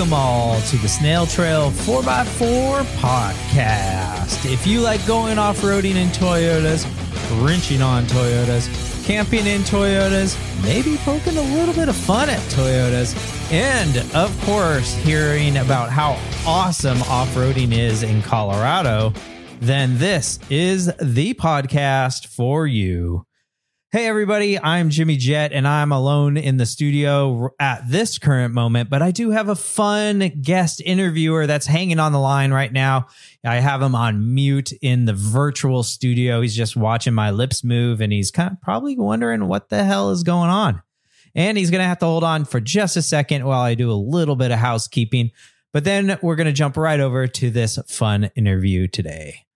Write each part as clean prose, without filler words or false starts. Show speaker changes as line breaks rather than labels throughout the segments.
Welcome all to the SnailTrail4x4 Podcast. If you like going off-roading in Toyotas, wrenching on Toyotas, camping in Toyotas, maybe poking a little bit of fun at Toyotas, and of course, hearing about how awesome off-roading is in Colorado, then this is the podcast for you. Hey everybody, I'm Jimmy Jett and I'm alone in the studio at this current moment, but I do have a fun guest interviewer that's hanging on the line right now. I have him on mute in the virtual studio. He's just watching my lips move and he's kind of probably wondering what the hell is going on. And he's going to have to hold on for just a second while I do a little bit of housekeeping, but then we're going to jump right over to this fun interview today.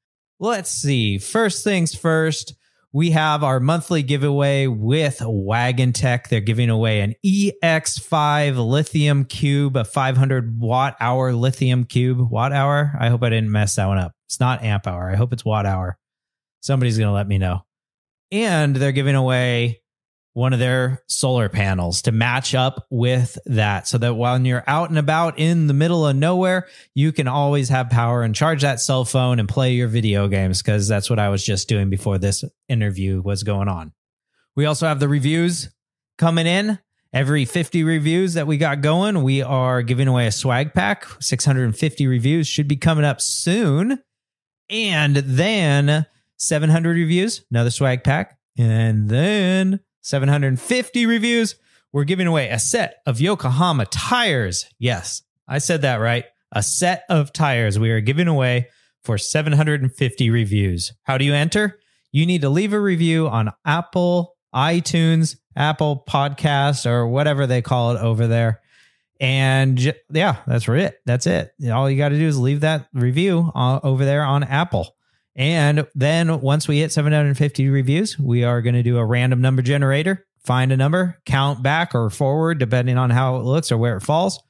Let's see. First things first. We have our monthly giveaway with Wagon Tech. They're giving away an EX5 lithium cube, a 500 watt hour lithium cube. Watt hour? I hope I didn't mess that one up. It's not amp hour. I hope it's watt hour. Somebody's going to let me know. And they're giving away one of their solar panels to match up with that so that when you're out and about in the middle of nowhere, you can always have power and charge that cell phone and play your video games, because that's what I was just doing before this interview was going on. We also have the reviews coming in. Every 50 reviews that we got going, we are giving away a swag pack. 650 reviews should be coming up soon. And then 700 reviews, another swag pack. And then 750 reviews, we're giving away a set of Yokohama tires. Yes, I said that right. A set of tires we are giving away for 750 reviews. How do you enter? You need to leave a review on Apple, iTunes, Apple Podcasts, or whatever they call it over there. And yeah, that's it. That's it. All you got to do is leave that review over there on Apple. And then once we hit 750 reviews, we are going to do a random number generator, find a number, count back or forward, depending on how it looks or where it falls.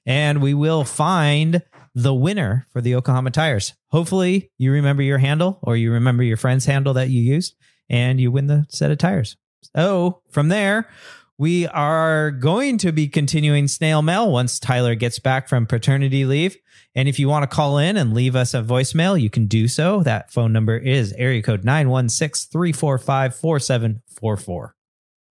And we will find the winner for the Yokohama tires. Hopefully you remember your handle or you remember your friend's handle that you used and you win the set of tires. So from there, we are going to be continuing snail mail once Tyler gets back from paternity leave. And if you want to call in and leave us a voicemail, you can do so. That phone number is area code 916-345-4744.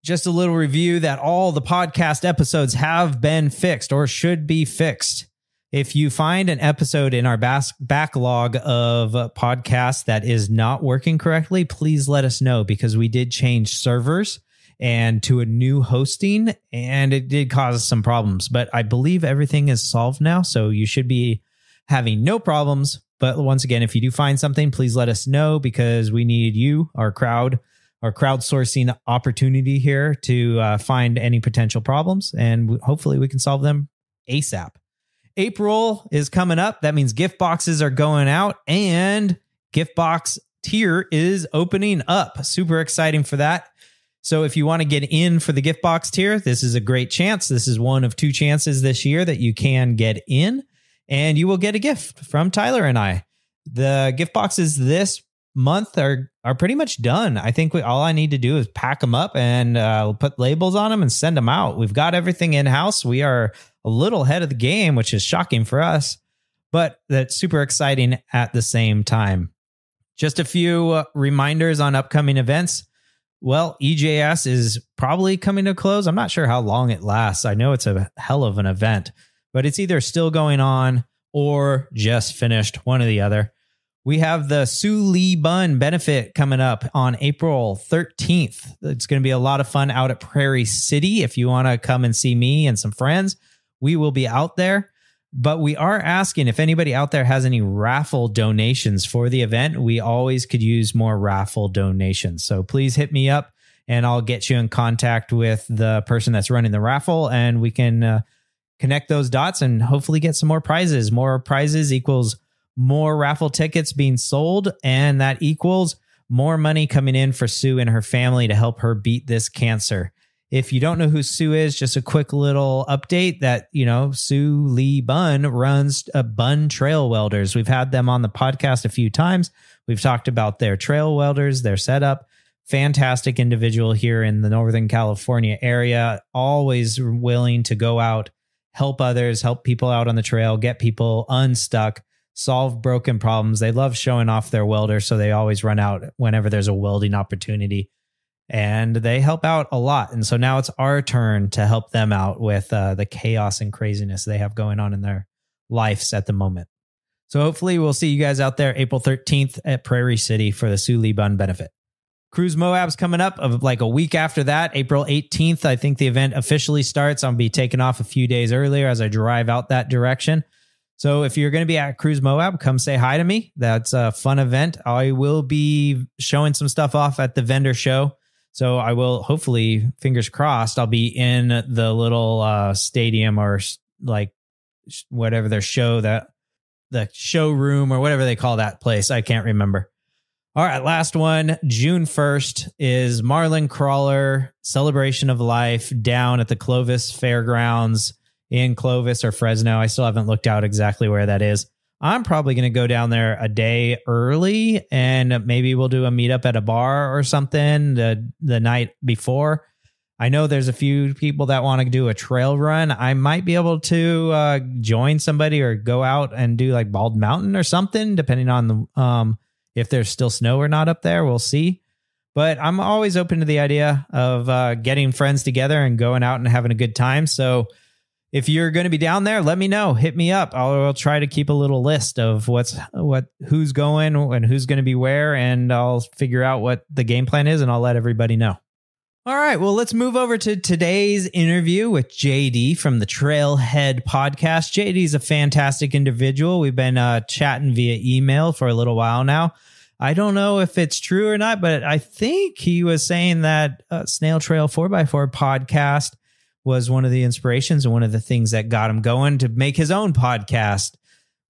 Just a little review that all the podcast episodes have been fixed or should be fixed. If you find an episode in our backlog of podcasts that is not working correctly, please let us know, because we did change servers and to a new hosting, and it did cause some problems, but I believe everything is solved now. So you should be having no problems. But once again, if you do find something, please let us know, because we need you, our crowdsourcing opportunity here to find any potential problems. And hopefully we can solve them ASAP. April is coming up. That means gift boxes are going out and gift box tier is opening up. Super exciting for that. So if you want to get in for the gift box tier, this is a great chance. This is one of two chances this year that you can get in, and you will get a gift from Tyler and I. The gift boxes this month are pretty much done. I think all I need to do is pack them up and put labels on them and send them out. We've got everything in-house. We are a little ahead of the game, which is shocking for us, but that's super exciting at the same time. Just a few reminders on upcoming events. Well, EJS is probably coming to a close. I'm not sure how long it lasts. I know it's a hell of an event, but it's either still going on or just finished, one or the other. We have the Sue Lee Bun benefit coming up on April 13th. It's going to be a lot of fun out at Prairie City. If you want to come and see me and some friends, we will be out there. But we are asking if anybody out there has any raffle donations for the event. We always could use more raffle donations. So please hit me up and I'll get you in contact with the person that's running the raffle, and we can connect those dots and hopefully get some more prizes. More prizes equals more raffle tickets being sold, and that equals more money coming in for Sue and her family to help her beat this cancer. If you don't know who Sue is, just a quick little update that, Sue Lee Bun runs Bun Trail Welders. We've had them on the podcast a few times. We've talked about their trail welders, their setup. Fantastic individual here in the Northern California area, always willing to go out, help others, help people out on the trail, get people unstuck, solve broken problems. They love showing off their welder, so they always run out whenever there's a welding opportunity. And they help out a lot. And so now it's our turn to help them out with the chaos and craziness they have going on in their lives at the moment. So hopefully we'll see you guys out there April 13th at Prairie City for the Sioux Bun benefit. Cruise Moab's coming up of like a week after that, April 18th. I think the event officially starts. I'll be taking off a few days earlier as I drive out that direction. So if you're going to be at Cruise Moab, come say hi to me. That's a fun event. I will be showing some stuff off at the vendor show. So I will, hopefully, fingers crossed, I'll be in the little stadium or like whatever their show, the showroom or whatever they call that place. I can't remember. All right, last one. June 1st is Marlin Crawler Celebration of Life down at the Clovis Fairgrounds in Clovis or Fresno. I still haven't looked out exactly where that is. I'm probably going to go down there a day early and maybe we'll do a meetup at a bar or something the night before. I know there's a few people that want to do a trail run. I might be able to join somebody or go out and do like Bald Mountain or something, depending on the if there's still snow or not up there. We'll see. But I'm always open to the idea of getting friends together and going out and having a good time. So if you're going to be down there, let me know. Hit me up. I'll try to keep a little list of who's going and who's going to be where, and I'll figure out what the game plan is, and I'll let everybody know. All right, well, let's move over to today's interview with JD from the Trailhead Podcast. JD is a fantastic individual. We've been chatting via email for a little while now. I don't know if it's true or not, but I think he was saying that SnailTrail4x4 Podcast was one of the inspirations and one of the things that got him going to make his own podcast,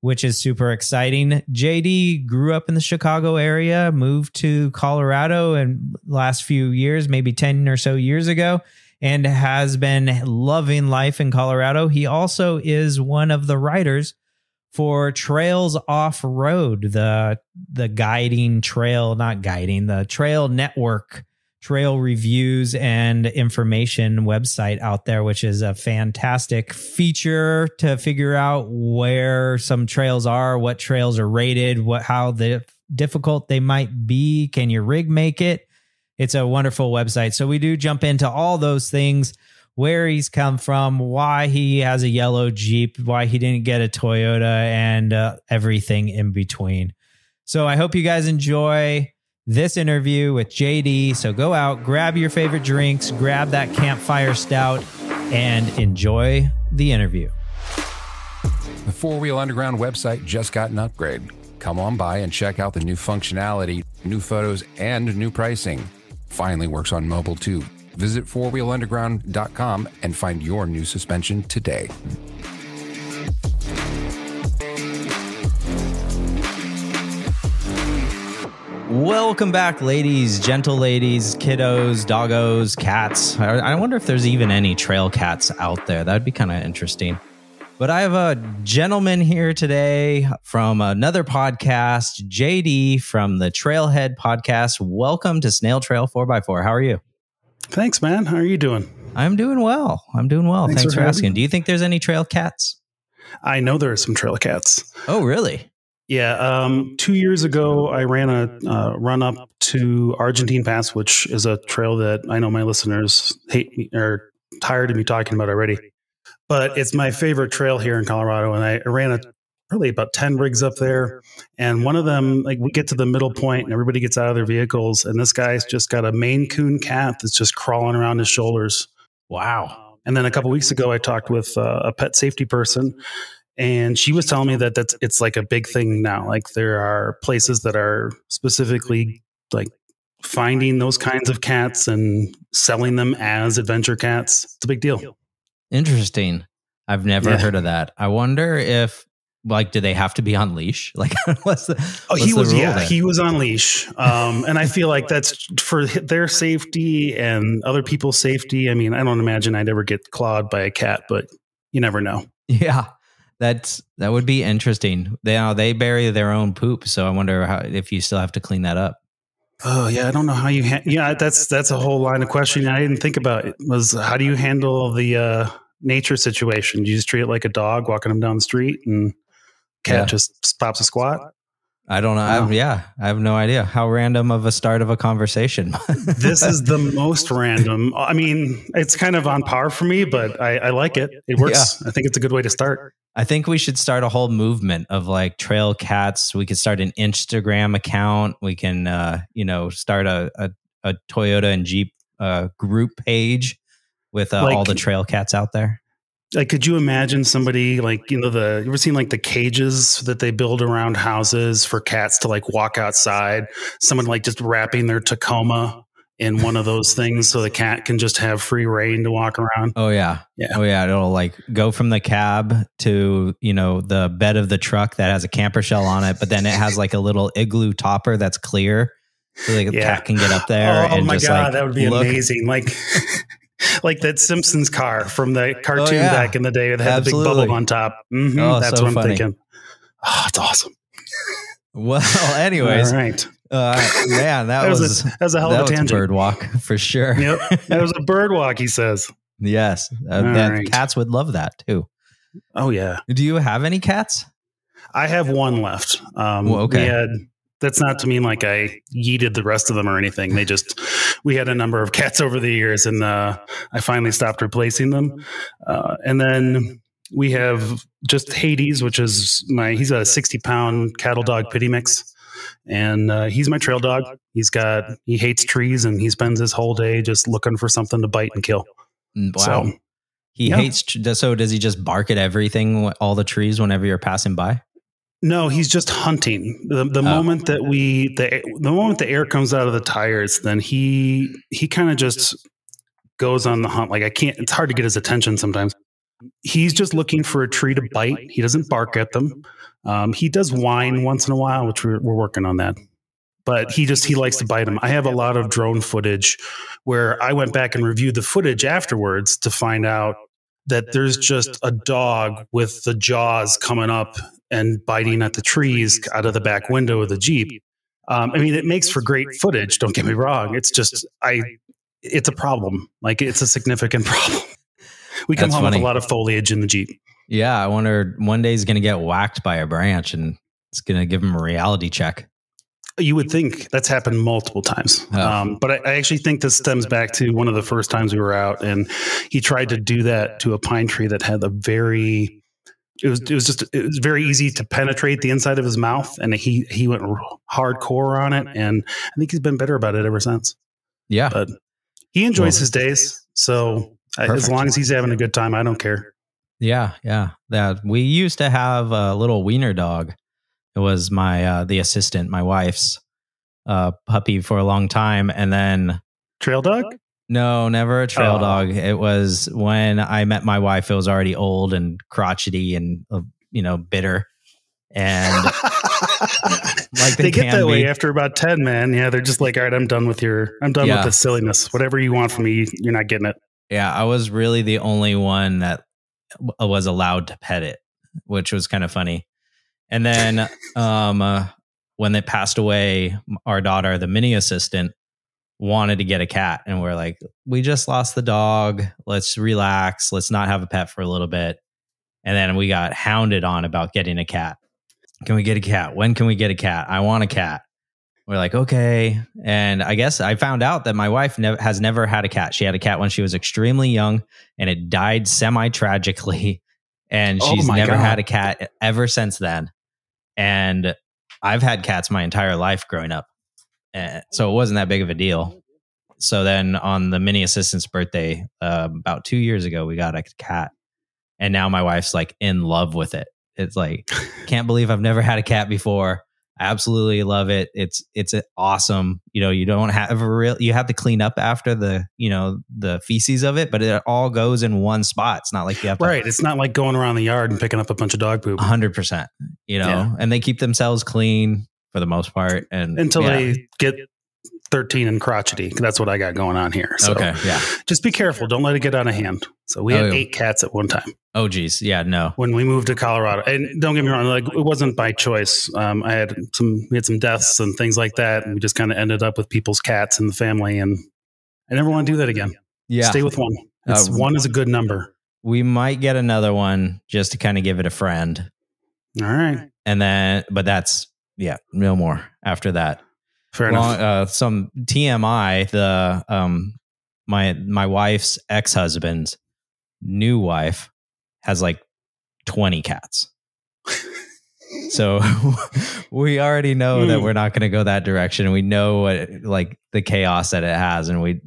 which is super exciting. JD grew up in the Chicago area, moved to Colorado in the last few years, maybe 10 or so years ago, and has been loving life in Colorado. He also is one of the writers for Trails Offroad, the guiding trail, not guiding, the trail network, trail reviews and information website out there, which is a fantastic feature to figure out where some trails are, what trails are rated, how difficult they might be. Can your rig make it? It's a wonderful website. So we do jump into all those things, where he's come from, why he has a yellow Jeep, why he didn't get a Toyota, and everything in between. So I hope you guys enjoy this interview with JD. So go out, grab your favorite drinks, grab that campfire stout, and enjoy the interview.
The 4-Wheel Underground website just got an upgrade. Come on by and check out the new functionality, new photos, and new pricing. Finally works on mobile too. Visit 4wheelunderground.com and find your new suspension today.
Welcome back, ladies, gentle ladies, kiddos, doggos, cats. I wonder if there's even any trail cats out there. That'd be kind of interesting. But I have a gentleman here today from another podcast, JD from the Trailhead Podcast. Welcome to SnailTrail4x4. How are you?
Thanks, man. How are you doing?
I'm doing well. Thanks for asking. Do you think there's any trail cats?
I know there are some trail cats.
Oh, really?
Yeah. 2 years ago, I ran a run up to Argentine Pass, which is a trail that I know my listeners hate me or tired of me talking about already. But it's my favorite trail here in Colorado. And I ran probably about 10 rigs up there. And one of them, like, we get to the middle point and everybody gets out of their vehicles. And this guy's just got a Maine Coon cat that's just crawling around his shoulders.
Wow.
And then a couple weeks ago, I talked with a pet safety person. And she was telling me that it's like a big thing now. Like, there are places that are specifically like finding those kinds of cats and selling them as adventure cats. It's a big deal.
Interesting. I've never heard of that. I wonder if, like, do they have to be on leash? Like,
he was on leash. And I feel like that's for their safety and other people's safety. I mean, I don't imagine I'd ever get clawed by a cat, but you never know.
Yeah. That would be interesting. They bury their own poop, so I wonder if you still have to clean that up.
Oh yeah, I don't know how you. That's a whole line of questioning I didn't think about. It was, how do you handle the nature situation? Do you just treat it like a dog walking him down the street and cat just stops a squat?
I don't know. I have no idea. How random of a start of a conversation.
This is the most random. I mean, it's kind of on par for me, but I like it. It works. Yeah. I think it's a good way to start.
I think we should start a whole movement of like trail cats. We could start an Instagram account. We can, start a Toyota and Jeep group page with all the trail cats out there.
Like, could you imagine somebody like, you ever seen like the cages that they build around houses for cats to like walk outside? Someone like just wrapping their Tacoma in one of those things so the cat can just have free reign to walk around.
Oh yeah. Oh yeah. It'll like go from the cab to, the bed of the truck that has a camper shell on it, but then it has like a little igloo topper that's clear. So the cat can get up there.
Oh my God, that would be amazing. Like that Simpsons car from the cartoon back in the day that had the big bubble on top. Mm-hmm. That's what I'm thinking. Oh, it's awesome.
Well, anyways.
All right.
Man, that was
a hell of a tangent.
Bird walk for sure.
Yep. That was a bird walk, he says.
Yes. Cats would love that too.
Oh yeah.
Do you have any cats?
I have one left.
Okay.
That's not to mean like I yeeted the rest of them or anything. We had a number of cats over the years, and I finally stopped replacing them. And then we have just Hades, which is he's a 60-pound cattle dog pity mix. And he's my trail dog. He hates trees, and he spends his whole day just looking for something to bite and kill.
Wow. So, he hates. So does he just bark at everything, all the trees whenever you're passing by?
No, he's just hunting. The moment that the moment the air comes out of the tires, then he kind of just goes on the hunt. Like it's hard to get his attention sometimes. He's just looking for a tree to bite. He doesn't bark at them. He does whine once in a while, which we're working on that. But he likes to bite them. I have a lot of drone footage where I went back and reviewed the footage afterwards to find out that there's just a dog with the jaws coming up and biting at the trees out of the back window of the Jeep. It makes for great footage. Don't get me wrong. It's just, it's a problem. Like, it's a significant problem. We come home with a lot of foliage in the Jeep.
Yeah. I wonder one day he's going to get whacked by a branch and it's going to give him a reality check.
You would think that's happened multiple times. But I actually think this stems back to one of the first times we were out, and he tried to do that to a pine tree that had it was very easy to penetrate the inside of his mouth, and he went hardcore on it, and I think he's been better about it ever since.
Yeah.
But he enjoys his days. So as long as he's having a good time, I don't care.
Yeah. Yeah. We used to have a little wiener dog. It was the assistant, my wife's puppy for a long time. And then
trail dog?
No, never a trail dog. It was when I met my wife, it was already old and crotchety and, bitter. And like
they get that way after about 10, man. Yeah. They're just like, all right, I'm done with the silliness. Whatever you want from me, you're not getting it.
Yeah. I was really the only one that was allowed to pet it, which was kind of funny. And then when they passed away, our daughter, the mini assistant, wanted to get a cat. And we're like, we just lost the dog. Let's relax. Let's not have a pet for a little bit. And then we got hounded on about getting a cat. Can we get a cat? When can we get a cat? I want a cat. We're like, okay. And I guess I found out that my wife has never had a cat. She had a cat when she was extremely young, and it died semi-tragically. And she's never had a cat ever since then. And I've had cats my entire life growing up. So it wasn't that big of a deal. So then on the mini assistant's birthday, about 2 years ago, we got a cat. And now my wife's like in love with it. It's like, can't believe I've never had a cat before. I absolutely love it. It's awesome. You don't have you have to clean up after the feces of it, but it all goes in one spot. It's not like you have to.
Right. It's not like going around the yard and picking up a bunch of dog poop.
100%, and they keep themselves clean for the most part. And
until they get 13 and crotchety. That's what I got going on here. So
okay. Yeah.
Just be careful. Don't let it get out of hand. So we had 8 cats at one time.
Oh geez. Yeah. No.
When we moved to Colorado, and don't get me wrong, like it wasn't by choice. We had some deaths and things like that. And we just kind of ended up with people's cats in the family. And I never want to do that again.
Yeah.
Stay with one. One is a good number.
we might get another one just to kind of give it a friend.
All right.
And then, but that's, no more after that.
Fair enough.
Some TMI, my wife's ex-husband's new wife has like 20 cats. So we already know that we're not going to go that direction. We know what, like, the chaos that it has. And we're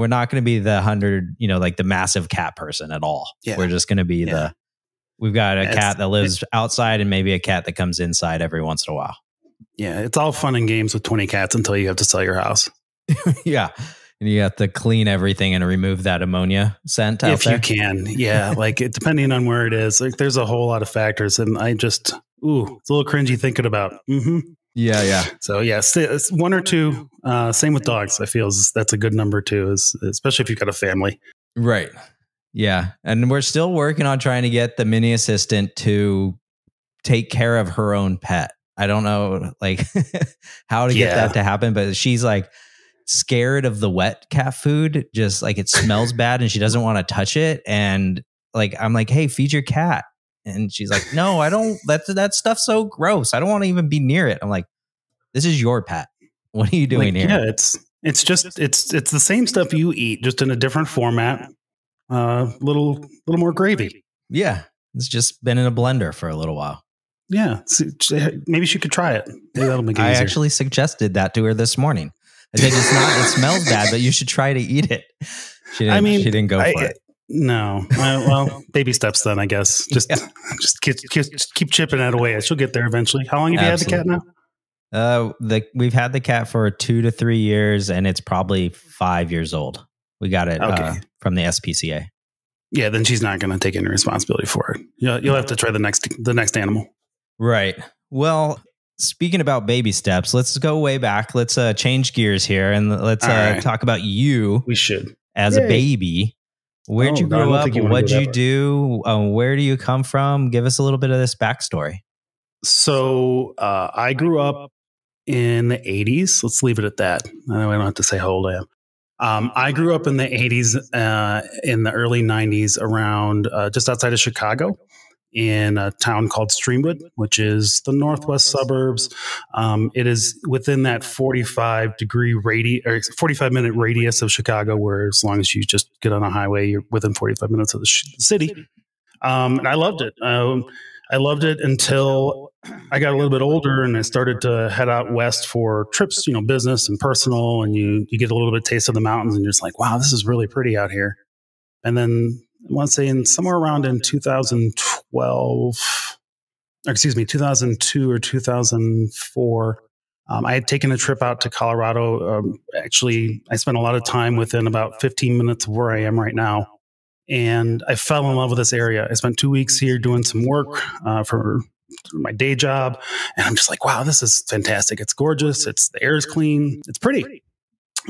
not going to be the 100, like the massive cat person at all. Yeah. We're just going to be we've got a cat that lives outside and maybe a cat that comes inside every once in a while.
Yeah. It's all fun and games with 20 cats until you have to sell your house.
Yeah. And you have to clean everything and remove that ammonia scent out there.
If you can. Yeah. Like, depending on where it is, like, there's a whole lot of factors. And I just, it's a little cringy thinking about. Mm-hmm.
Yeah. Yeah.
So it's one or two. Same with dogs. I feel that's a good number too, especially if you've got a family.
Right. Yeah. And we're still working on trying to get the mini assistant to take care of her own pet. I don't know, like, how to get that to happen, but she's like scared of the wet cat food. Just like, it smells bad and she doesn't want to touch it. And like, I'm like, hey, feed your cat. And she's like, no, I don't, that stuff's so gross. I don't want to even be near it. I'm like, this is your pet. What are you doing here?
Yeah, it's the same stuff you eat, just in a different format. Little more gravy.
Yeah. It's just been in a blender for a little while.
Yeah. Maybe she could try it. Maybe that'll make it easier.
I actually suggested that to her this morning. I said, it smells bad, but you should try to eat it. She didn't go for it.
No. Well, baby steps then, I guess. Just keep chipping that away. She'll get there eventually. How long have you had the cat now?
We've had the cat for 2 to 3 years, and it's probably 5 years old. We got it from the SPCA.
Yeah, then she's not going to take any responsibility for it. You'll have to try the next animal.
Right. Well, speaking about baby steps, let's go way back. Let's change gears here, and let's talk about you.
We should.
As a baby. Where'd you grow up? What'd you do? Where do you come from? Give us a little bit of this backstory.
So I grew up in the 80s. Let's leave it at that. I don't have to say how old I am. I grew up in the 80s, in the early 90s, around just outside of Chicago, in a town called Streamwood, which is the northwest suburbs. It is within that 45-minute radius of Chicago, where as long as you just get on a highway, you're within 45 minutes of the city. And I loved it. I loved it until I got a little bit older and I started to head out west for trips, business and personal, and you get a little bit of taste of the mountains and you're just like, wow, this is really pretty out here. And then I want to say somewhere around in 2002 or 2004, I had taken a trip out to Colorado. Actually, I spent a lot of time within about 15 minutes of where I am right now. And I fell in love with this area. I spent 2 weeks here doing some work for my day job. And I'm just like, wow, this is fantastic. It's gorgeous. The air is clean. It's pretty.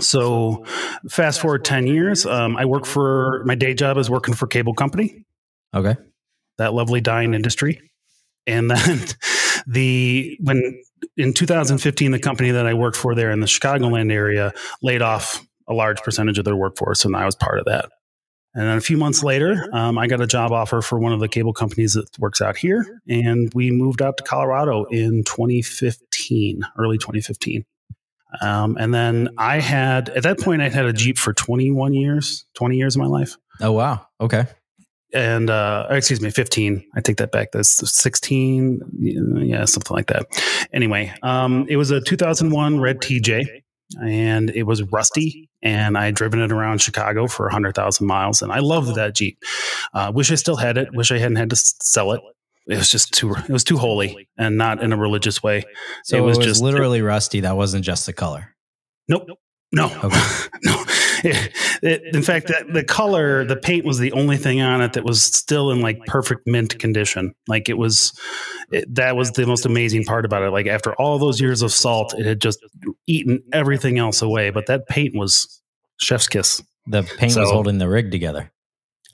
So fast forward 10 years, my day job is working for a cable company.
Okay.
That lovely dying industry. And then in 2015, the company that I worked for there in the Chicagoland area laid off a large percentage of their workforce. And I was part of that. And then a few months later, I got a job offer for one of the cable companies that works out here. And we moved out to Colorado in early 2015. And then at that point, I'd had a Jeep for 20 years of my life.
Oh, wow. Okay.
And, 15. I take that back. That's 16. Yeah, something like that. Anyway, it was a 2001 red TJ and it was rusty, and I had driven it around Chicago for 100,000 miles. And I loved that Jeep. Wish I still had it. Wish I hadn't had to sell it. It was just too holy, and not in a religious way.
So it was just literally rusty. That wasn't just the color.
Nope. No. Okay. No. In fact, the color, the paint was the only thing on it that was still in like perfect mint condition. Like that was the most amazing part about it. Like after all those years of salt, it had just eaten everything else away. But that paint was chef's kiss.
The paint was holding the rig together.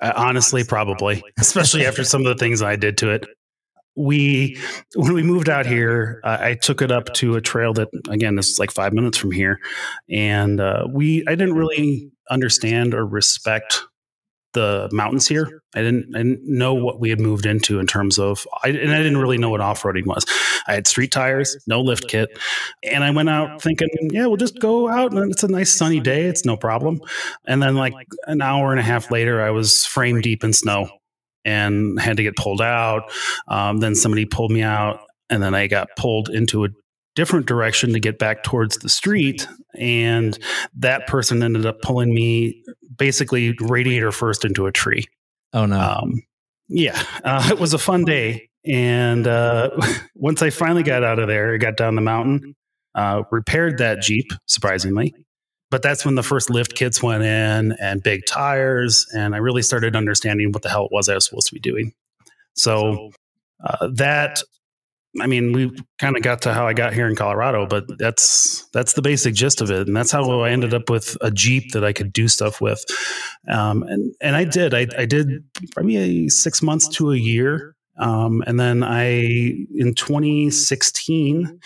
Honestly, probably, especially after some of the things I did to it. When we moved out here, I took it up to a trail that, again, this is like 5 minutes from here. And I didn't really understand or respect the mountains here. I didn't know what we had moved into in terms of, I didn't really know what off-roading was. I had street tires, no lift kit. And I went out thinking, yeah, we'll just go out and it's a nice sunny day. It's no problem. And then like an hour and a half later, I was frame deep in snow and had to get pulled out. Then somebody pulled me out and then I got pulled into a different direction to get back towards the street. And that person ended up pulling me basically radiator first into a tree.
Oh no.
It was a fun day. And once I finally got out of there, I got down the mountain, repaired that Jeep, surprisingly. But that's when the first lift kits went in and big tires. And I really started understanding what the hell it was I was supposed to be doing. So we kind of got to how I got here in Colorado, but that's the basic gist of it. And that's how I ended up with a Jeep that I could do stuff with. And I did probably 6 months to a year. And then in 2016,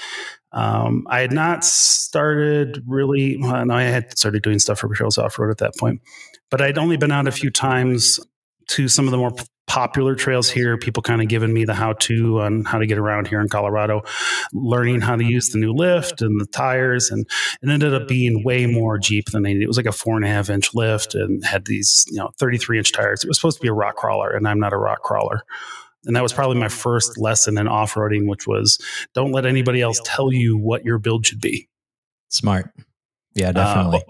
I had not started really, I had started doing stuff for Trails Off-Road at that point, but I'd only been out a few times to some of the more popular trails here, people kind of giving me the how-to on how to get around here in Colorado, learning how to use the new lift and the tires. And it ended up being way more Jeep than I needed. It was like a 4.5-inch lift and had these, 33-inch tires. It was supposed to be a rock crawler, and I'm not a rock crawler. And that was probably my first lesson in off-roading, which was don't let anybody else tell you what your build should be.
Smart. Yeah, definitely.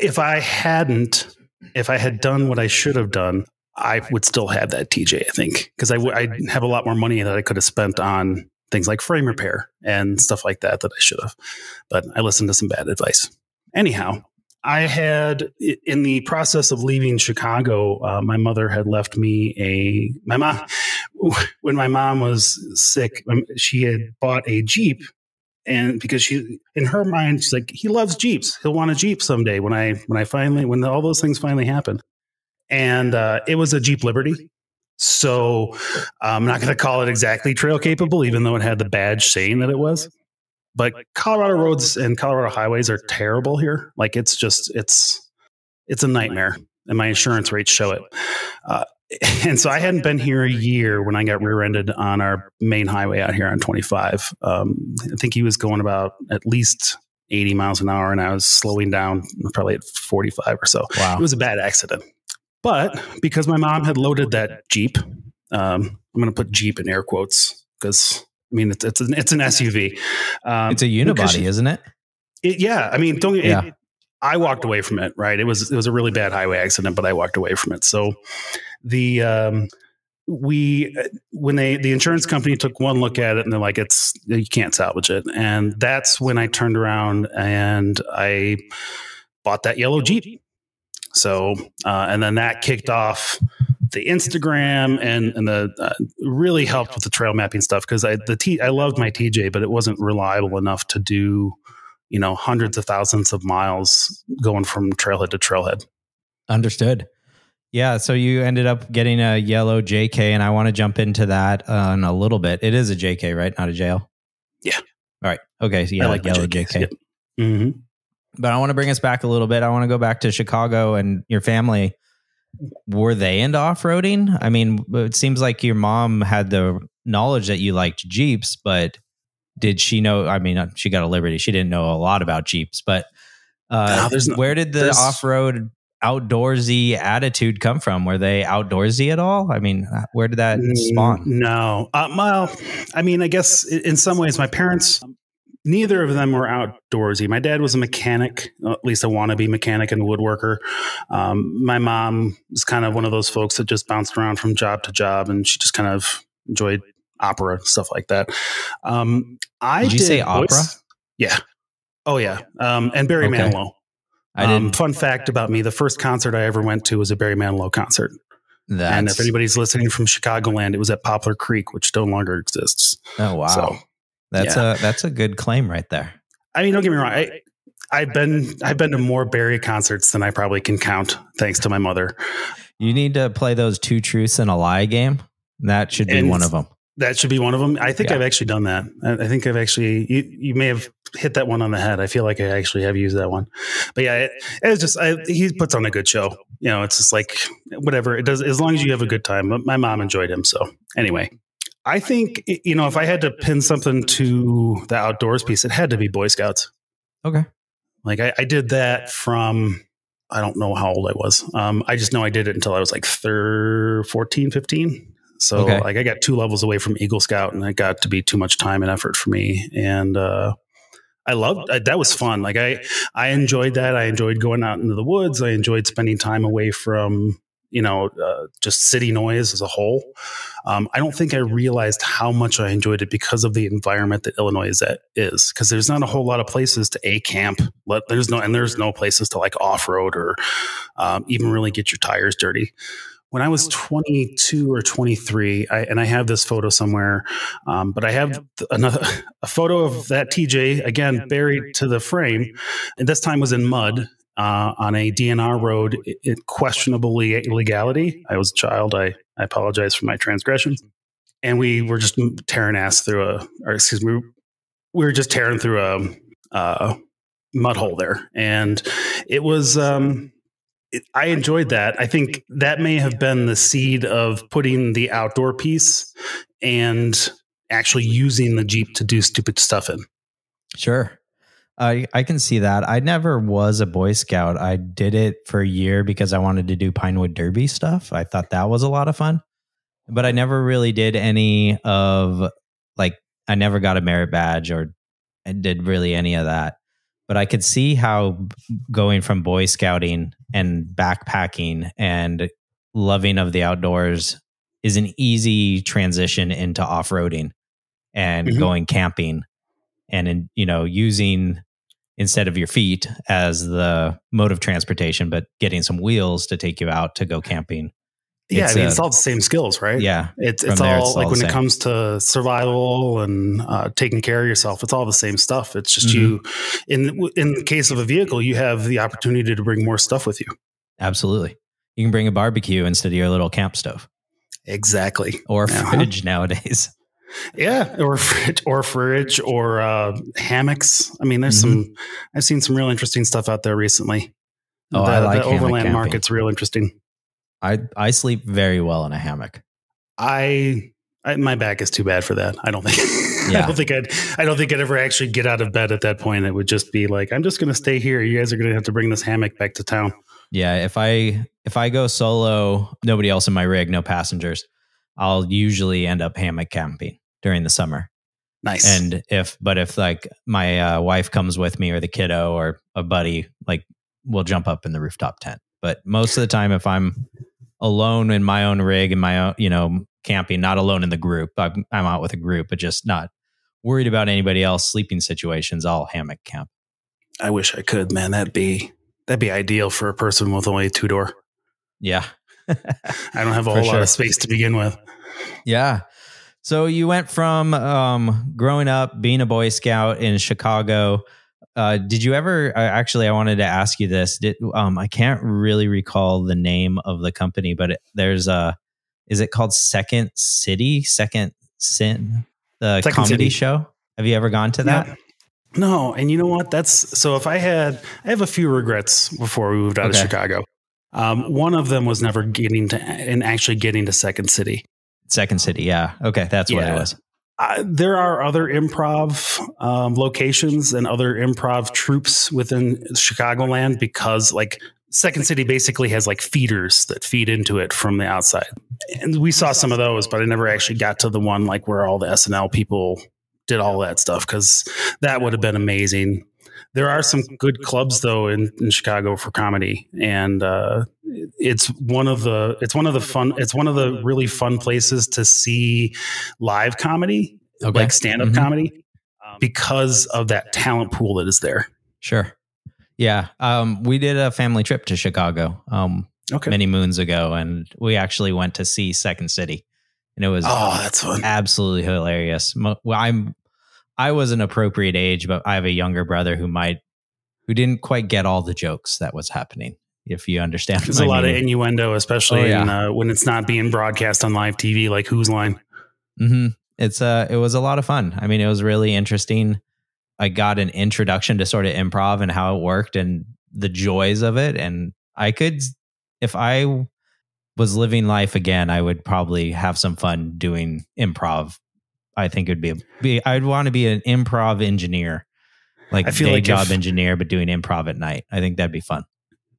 If I had done what I should have done, I would still have that TJ, I think, because I have a lot more money that I could have spent on things like frame repair and stuff like that I should have. But I listened to some bad advice. Anyhow, I had, in the process of leaving Chicago, my mother had left me when my mom was sick, she had bought a Jeep. And because she, in her mind, she's like, he loves Jeeps. He'll want a Jeep someday when all those things finally happen. And it was a Jeep Liberty. So I'm not going to call it exactly trail capable, even though it had the badge saying that it was. But Colorado roads and Colorado highways are terrible here. Like it's a nightmare, and my insurance rates show it. And so I hadn't been here a year when I got rear-ended on our main highway out here on 25. I think he was going about at least 80 miles an hour, and I was slowing down probably at 45 or so.
Wow.
It was a bad accident. But because my mom had loaded that Jeep, I'm going to put Jeep in air quotes because it's an SUV.
It's a unibody, isn't it?
Yeah. I walked away from it. Right. It was a really bad highway accident, but I walked away from it. So when the insurance company took one look at it and they're like, you can't salvage it. And that's when I turned around and I bought that yellow Jeep. So, and then that kicked off the Instagram and the really helped with the trail mapping stuff. Cause I loved my TJ, but it wasn't reliable enough to do, hundreds of thousands of miles going from trailhead to trailhead.
Understood. Yeah. So you ended up getting a yellow JK, and I want to jump into that in a little bit. It is a JK, right? Not a JL.
Yeah.
All right. Okay. So yeah, like yellow JK.
Yep. Mm-hmm.
But I want to bring us back a little bit. I want to go back to Chicago and your family. Were they into off-roading? I mean, it seems like your mom had the knowledge that you liked Jeeps, but did she know? I mean, she got a Liberty. She didn't know a lot about Jeeps, but where did the off-road outdoorsy attitude come from? Were they outdoorsy at all? I mean, where did that spawn?
No. I guess in some ways my parents, neither of them were outdoorsy. My dad was a mechanic, at least a wannabe mechanic and woodworker. My mom was kind of one of those folks that just bounced around from job to job, and she just kind of enjoyed opera, stuff like that.
Did you say opera?
Yeah. Oh, yeah. And Barry Manilow. Fun fact about me, the first concert I ever went to was a Barry Manilow concert. And if anybody's listening from Chicagoland, it was at Poplar Creek, which no longer exists.
Oh, wow. So, that's a good claim right there. I
mean, don't get me wrong. I've been to more Barry concerts than I probably can count, thanks to my mother.
You need to play those 2 truths and a lie game. That should be one of them.
That should be one of them. I think I've actually done that. I think I've actually, you may have hit that one on the head. I feel like I actually have used that one. But yeah, it's just he puts on a good show. You know, it's just like whatever it does, as long as you have a good time. But my mom enjoyed him. So anyway, I think, you know, if I had to pin something to the outdoors piece, it had to be Boy Scouts.
Okay.
Like I did that from, I don't know how old I was. I just know I did it until I was like 14, 15. So like I got 2 levels away from Eagle Scout, and it got to be too much time and effort for me. And I loved that. Was fun. Like I enjoyed that. I enjoyed going out into the woods. I enjoyed spending time away from, you know, just city noise as a whole. I don't think I realized how much I enjoyed it because of the environment that Illinois is, because there's not a whole lot of places to camp. There's no places to like off-road or even really get your tires dirty. When I was 22 or 23, I have this photo somewhere, but I have a photo of that TJ, again, buried to the frame. And this time was in mud on a DNR road, questionable legality. I was a child. I apologize for my transgressions. And we were just tearing ass through we were just tearing through a mud hole there. And it was... I enjoyed that. I think that may have been the seed of putting the outdoor piece and actually using the Jeep to do stupid stuff in.
Sure. I can see that. I never was a Boy Scout. I did it for a year because I wanted to do Pinewood Derby stuff. I thought that was a lot of fun, but I never really did any of I never got a merit badge or I did really any of that. But I could see how going from Boy Scouting and backpacking and loving of the outdoors is an easy transition into off-roading and going camping and, using instead of your feet as the mode of transportation, but getting some wheels to take you out to go camping.
Yeah, it's all the same skills, right?
Yeah.
It's all like when it comes to survival and taking care of yourself, it's all the same stuff. It's just you, in the case of a vehicle, you have the opportunity to bring more stuff with you.
Absolutely. You can bring a barbecue instead of your little camp stove.
Exactly.
Or fridge nowadays.
Yeah, or fridge or hammocks. I mean, there's I've seen some real interesting stuff out there recently.
I like
the overland market's real interesting.
I sleep very well in a hammock.
My back is too bad for that. I don't think. Yeah. I don't think I'd ever actually get out of bed at that point. It would just be like, I'm just going to stay here. You guys are going to have to bring this hammock back to town.
Yeah, if I go solo, nobody else in my rig, no passengers, I'll usually end up hammock camping during the summer.
Nice.
And if like my wife comes with me or the kiddo or a buddy, like we'll jump up in the rooftop tent. But most of the time, if I'm alone in my own rig and my own, camping, not alone in the group, I'm out with a group, but just not worried about anybody else sleeping situations, I'll hammock camp.
I wish I could, man. That'd be ideal for a person with only a 2-door.
Yeah.
I don't have a whole lot of space to begin with.
Yeah. So you went from growing up, being a Boy Scout in Chicago. Did you ever, actually, I wanted to ask you this. I can't really recall the name of the company, but is it called Second Sin, the
Second
comedy
City
show? Have you ever gone to that?
Yeah. No. And you know what? So if I have a few regrets before we moved out of Chicago. One of them was never getting to Second City.
Second City. Yeah. Okay. That's what it was.
There are other improv locations and other improv troupes within Chicagoland because like Second City basically has like feeders that feed into it from the outside. And we saw some of those, but I never actually got to the one like where all the SNL people did all that stuff because that would have been amazing. There are some good clubs though in Chicago for comedy, and it's one of the really fun places to see live comedy, like stand-up comedy, because of that talent pool that is there.
Sure. Yeah. We did a family trip to Chicago many moons ago, and we actually went to see Second City, and it was
that's fun.
Absolutely hilarious. I was an appropriate age, but I have a younger brother who didn't quite get all the jokes that was happening. If you understand,
there's a lot of innuendo, especially when it's not being broadcast on live TV, like Whose Line.
Mm-hmm. It was a lot of fun. I mean, it was really interesting. I got an introduction to sort of improv and how it worked and the joys of it. And I could, if I was living life again, I would probably have some fun doing improv. I think it would I'd want to be an improv engineer, like day job engineer, but doing improv at night. I think that'd be fun.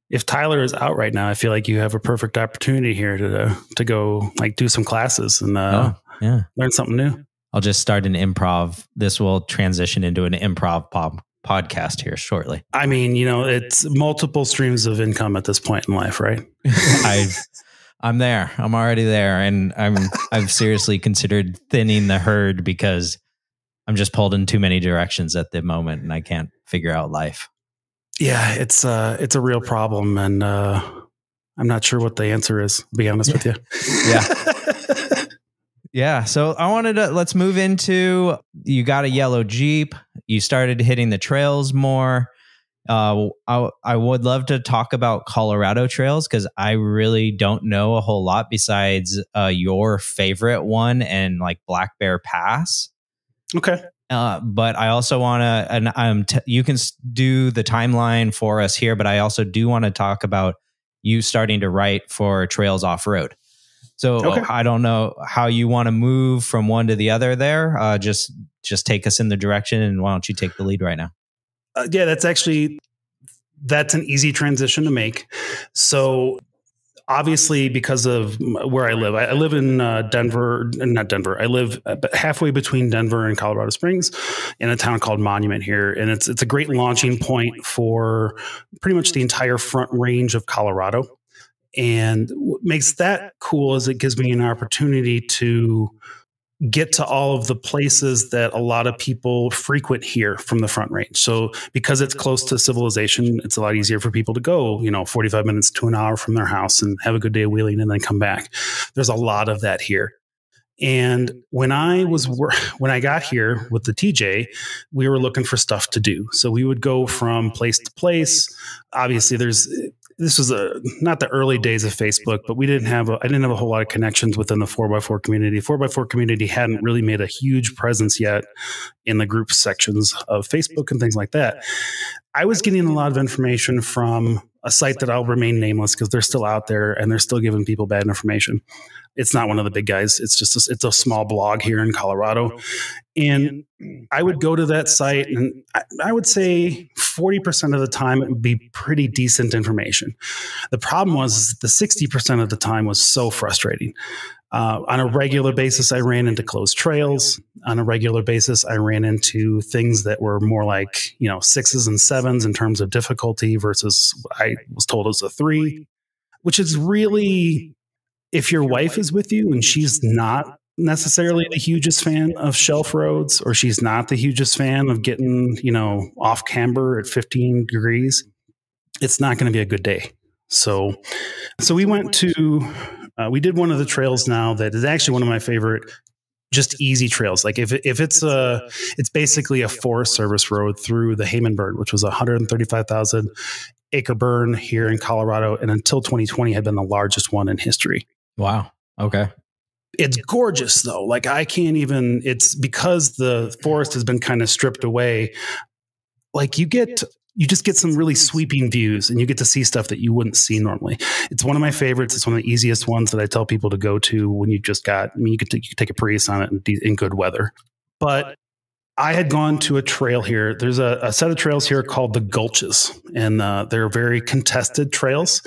If Tyler is out right now, I feel like you have a perfect opportunity here to go like do some classes and learn something new.
I'll just start an improv. This will transition into an improv podcast here shortly.
I mean, it's multiple streams of income at this point in life, right?
I'm there. I'm already there, and I've seriously considered thinning the herd because I'm just pulled in too many directions at the moment, and I can't figure out life.
Yeah, it's a real problem, and I'm not sure what the answer is, to be honest with you.
Yeah. Yeah. So let's move into, you got a yellow Jeep. You started hitting the trails more. I would love to talk about Colorado trails because I really don't know a whole lot besides your favorite one and like Black Bear Pass.
Okay.
But I also want to, and you can do the timeline for us here, but I also do want to talk about you starting to write for Trails Offroad. So okay. I don't know how you want to move from one to the other there. Just take us in the direction, and why don't you take the lead right now?
Yeah, that's an easy transition to make. So obviously, because of where I live in Denver, not Denver. I live halfway between Denver and Colorado Springs in a town called Monument here. And it's a great launching point for pretty much the entire Front Range of Colorado. And what makes that cool is it gives me an opportunity to get to all of the places that a lot of people frequent here from the Front Range. So because it's close to civilization, it's a lot easier for people to go, 45 minutes to an hour from their house and have a good day wheeling and then come back. There's a lot of that here. And when I got here with the TJ, we were looking for stuff to do. So we would go from place to place. Obviously, this was not the early days of Facebook, but I didn't have a whole lot of connections within the 4x4 community. 4x4 community hadn't really made a huge presence yet in the group sections of Facebook and things like that. I was getting a lot of information from a site that I'll remain nameless because they're still out there and they're still giving people bad information. It's not one of the big guys. It's just it's a small blog here in Colorado. And I would go to that site, and I would say 40% of the time it would be pretty decent information. The problem was the 60% of the time was so frustrating. On a regular basis, I ran into closed trails. On a regular basis, I ran into things that were more like, 6s and 7s in terms of difficulty versus what I was told was a 3, which is really, if your wife is with you and she's not necessarily the hugest fan of shelf roads, or she's not the hugest fan of getting, off camber at 15 degrees, it's not going to be a good day. So we went to, we did one of the trails now that is actually one of my favorite, just easy trails. Like if it's basically a Forest Service road through the Haymanburg, which was a 135,000 acre burn here in Colorado. And until 2020 had been the largest one in history.
Wow. Okay.
It's gorgeous though. Like it's because the forest has been kind of stripped away. Like you just get some really sweeping views and you get to see stuff that you wouldn't see normally. It's one of my favorites. It's one of the easiest ones that I tell people to go to when you could take a Prius on it in good weather. But I had gone to a trail here. There's a set of trails here called the Gulches, and they're very contested trails.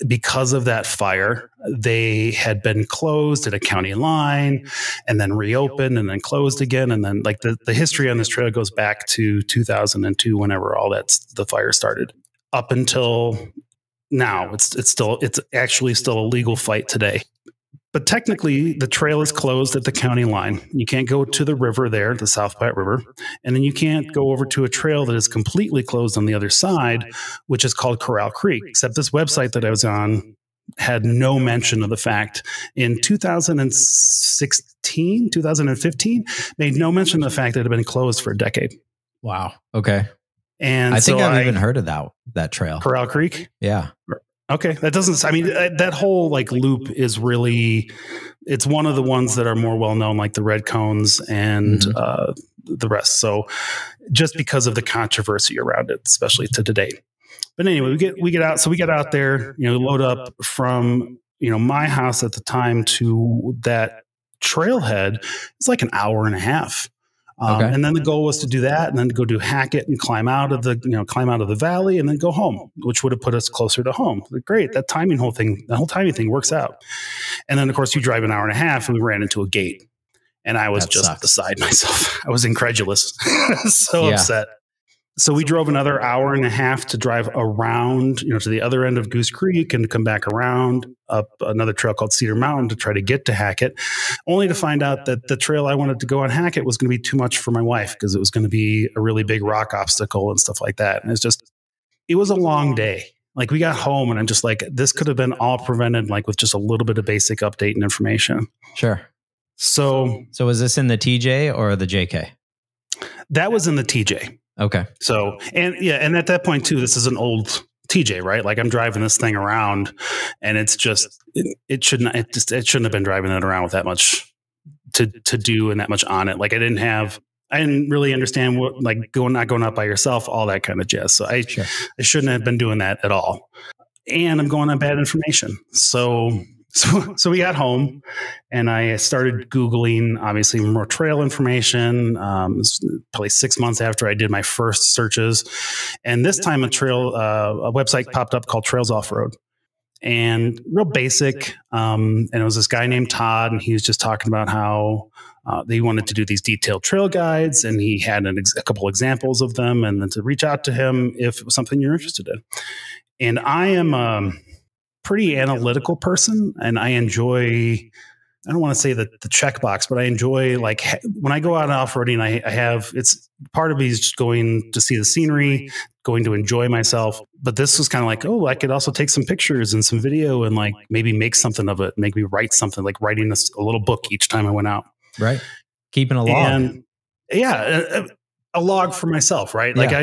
Because of that fire, they had been closed at a county line and then reopened and then closed again. And then like the history on this trail goes back to 2002, whenever the fire started, up until now. It's actually still a legal fight today. But technically, the trail is closed at the county line. You can't go to the river there, the South Platte River. And then you can't go over to a trail that is completely closed on the other side, which is called Corral Creek. Except this website that I was on had no mention of the fact. In 2015, made no mention of the fact that it had been closed for a decade.
Wow. Okay.
And
I think I've even heard of that trail.
Corral Creek?
Yeah.
Okay. That whole like loop is really, it's one of the ones that are more well-known, like the red cones and the rest. So just because of the controversy around it, especially to today. But anyway, we get out. So we get out there, load up from, my house at the time to that trailhead. It's like an hour and a half. And then the goal was to do that and then go do Hackett and climb out of the valley and then go home, which would have put us closer to home. Great. That whole timing thing works out. And then of course you drive an hour and a half and we ran into a gate and I was beside myself. I was incredulous, upset. So we drove another hour and a half to drive around, to the other end of Goose Creek and come back around up another trail called Cedar Mountain to try to get to Hackett, only to find out that the trail I wanted to go on Hackett was going to be too much for my wife because it was going to be a really big rock obstacle and stuff like that. And it was a long day. Like we got home and I'm just like, this could have been all prevented like with just a little bit of basic update and information.
Sure.
So
was this in the TJ or the JK?
That was in the TJ.
Okay.
So, and at that point too, this is an old TJ, right? Like I'm driving this thing around and it's just, it shouldn't have been driving it around with that much to do and that much on it. Like I didn't really understand what, like not going up by yourself, all that kind of jazz. So I shouldn't have been doing that at all. And I'm going on bad information. So we got home and I started Googling obviously more trail information. It was probably 6 months after I did my first searches. And this time a website popped up called Trails Offroad and real basic. And it was this guy named Todd and he was just talking about how they wanted to do these detailed trail guides and he had a couple examples of them and then to reach out to him if it was something you're interested in. And I am pretty analytical person and I enjoy, I don't want to say the checkbox, but I enjoy like when I go out off-roading, I have, it's part of me is just going to see the scenery, going to enjoy myself. But this was kind of like, I could also take some pictures and some video and like maybe make something of it, make me write something like writing a little book each time I went out.
Right. Keeping a log.
And a log for myself, right? Like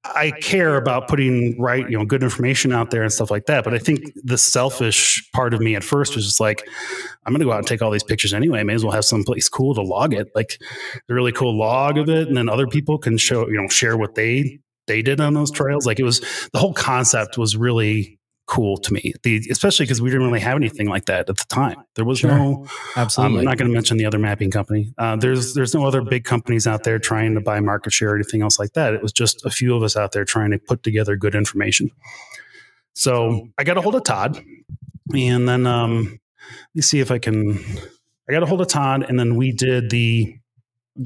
I care about putting good information out there and stuff like that. But I think the selfish part of me at first was just like, I'm going to go out and take all these pictures anyway. I may as well have someplace cool to log it. Like a really cool log of it. And then other people can share what they did on those trails. Like the whole concept was really cool to me, especially because we didn't really have anything like that at the time. There was no,
absolutely.
I'm not going to mention the other mapping company. There's no other big companies out there trying to buy market share or anything else like that. It was just a few of us out there trying to put together good information. So I got a hold of Todd and then, let me see if I got a hold of Todd and then he did a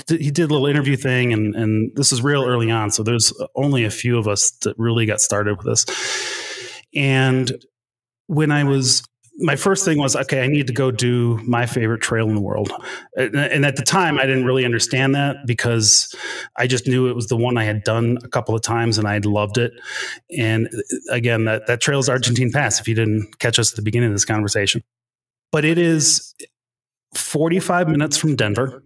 little interview thing and this is real early on. So there's only a few of us that really got started with this. And my first thing was, okay, I need to go do my favorite trail in the world. And at the time I didn't really understand that because I just knew it was the one I had done a couple of times and I loved it. And again, that trail is Argentine Pass, if you didn't catch us at the beginning of this conversation. But it is 45 minutes from Denver.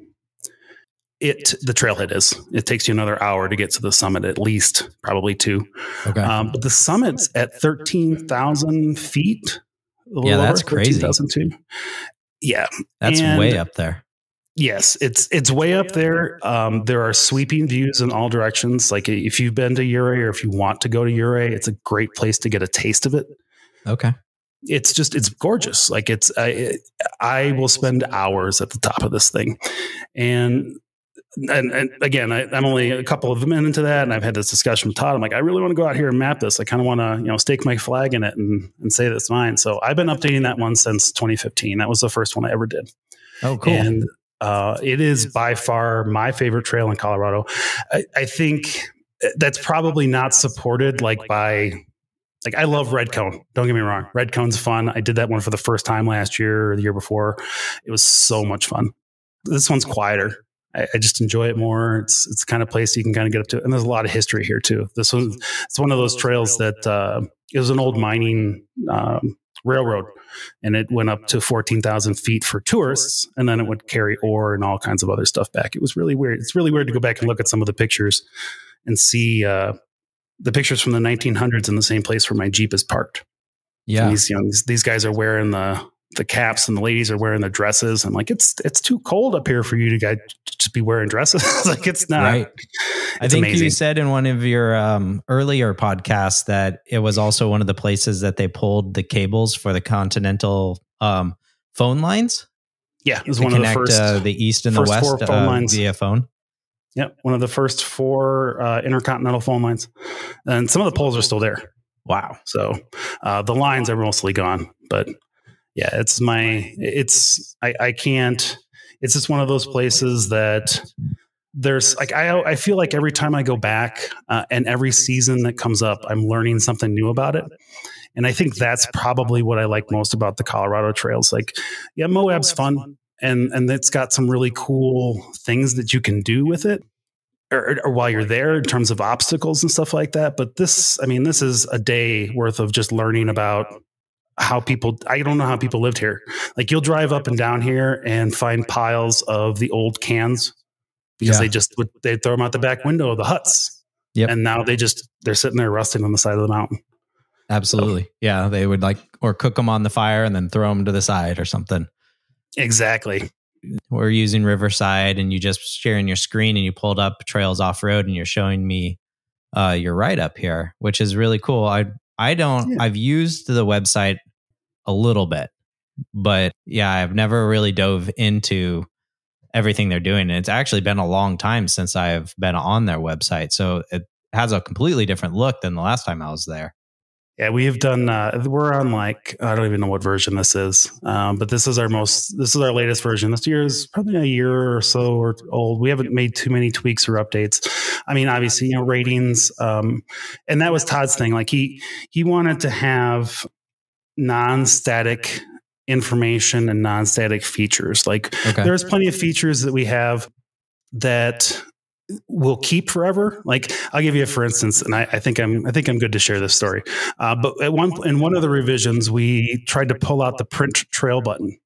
The trailhead is. It takes you another hour to get to the summit, at least, probably 2. Okay. But the summit's at 13,000 feet.
Yeah, that's crazy.
13,002. Yeah.
That's way up there.
Yes, it's way up there. There are sweeping views in all directions. Like if you've been to Ouray or if you want to go to Ouray, it's a great place to get a taste of it. Okay. It's gorgeous. Like I will spend hours at the top of this thing. And again, I'm only a couple of minutes into that, and I've had this discussion with Todd. I'm like, I really want to go out here and map this. I kind of want to, stake my flag in it and say that's mine. So I've been updating that one since 2015. That was the first one I ever did. Oh, cool. And it is by far my favorite trail in Colorado. I think that's probably not supported I love Red Cone. Don't get me wrong. Red Cone's fun. I did that one for the first time last year or the year before. It was so much fun. This one's quieter. I just enjoy it more. It's the kind of place you can kind of get up to. And there's a lot of history here too. It's one of those trails that it was an old mining railroad and it went up to 14,000 feet for tourists. And then it would carry ore and all kinds of other stuff back. It was really weird. It's really weird to go back and look at some of the pictures and see the pictures from the 1900s in the same place where my Jeep is parked. Yeah. And these guys are wearing the the caps and the ladies are wearing their dresses. I'm like, it's too cold up here for you to guys just be wearing dresses. Like, it's not.
Right. I think
amazing.
You said in one of your earlier podcasts that it was also one of the places that they pulled the cables for the Continental phone lines.
Yeah, it was one of the first,
the East and the West
4 phone lines
via phone.
Yep, one of the first 4 intercontinental phone lines, and some of the poles are still there.
Wow.
So the lines are mostly gone, but yeah, I can't. It's just one of those places that there's like I feel like every time I go back and every season that comes up, I'm learning something new about it. And I think that's probably what I like most about the Colorado trails. Like, yeah, Moab's fun, and it's got some really cool things that you can do with it, or while you're there in terms of obstacles and stuff like that. But this is a day worth of just learning about how people. I don't know how people lived here. Like, you'll drive up and down here and find piles of the old cans because they throw them out the back window of the huts.
Yep.
And now they're sitting there rusting on the side of the mountain.
Absolutely. Yeah. They would or cook them on the fire and then throw them to the side or something.
Exactly.
We're using Riverside, and you just sharing your screen and you pulled up Trails Off-Road and you're showing me your write-up here, which is really cool. I've used the website a little bit, but yeah, I've never really dove into everything they're doing. And it's actually been a long time since I've been on their website. So it has a completely different look than the last time I was there.
Yeah, we have done, we're on I don't even know what version this is, but this is our latest version. This year is probably a year or so old. We haven't made too many tweaks or updates. I mean, obviously, ratings, and that was Todd's thing. Like, he wanted to have non-static information and non-static features. Like, there's plenty of features that we have that will keep forever. Like, I'll give you for instance, and I think I'm good to share this story. But in one of the revisions, we tried to pull out the print trail button.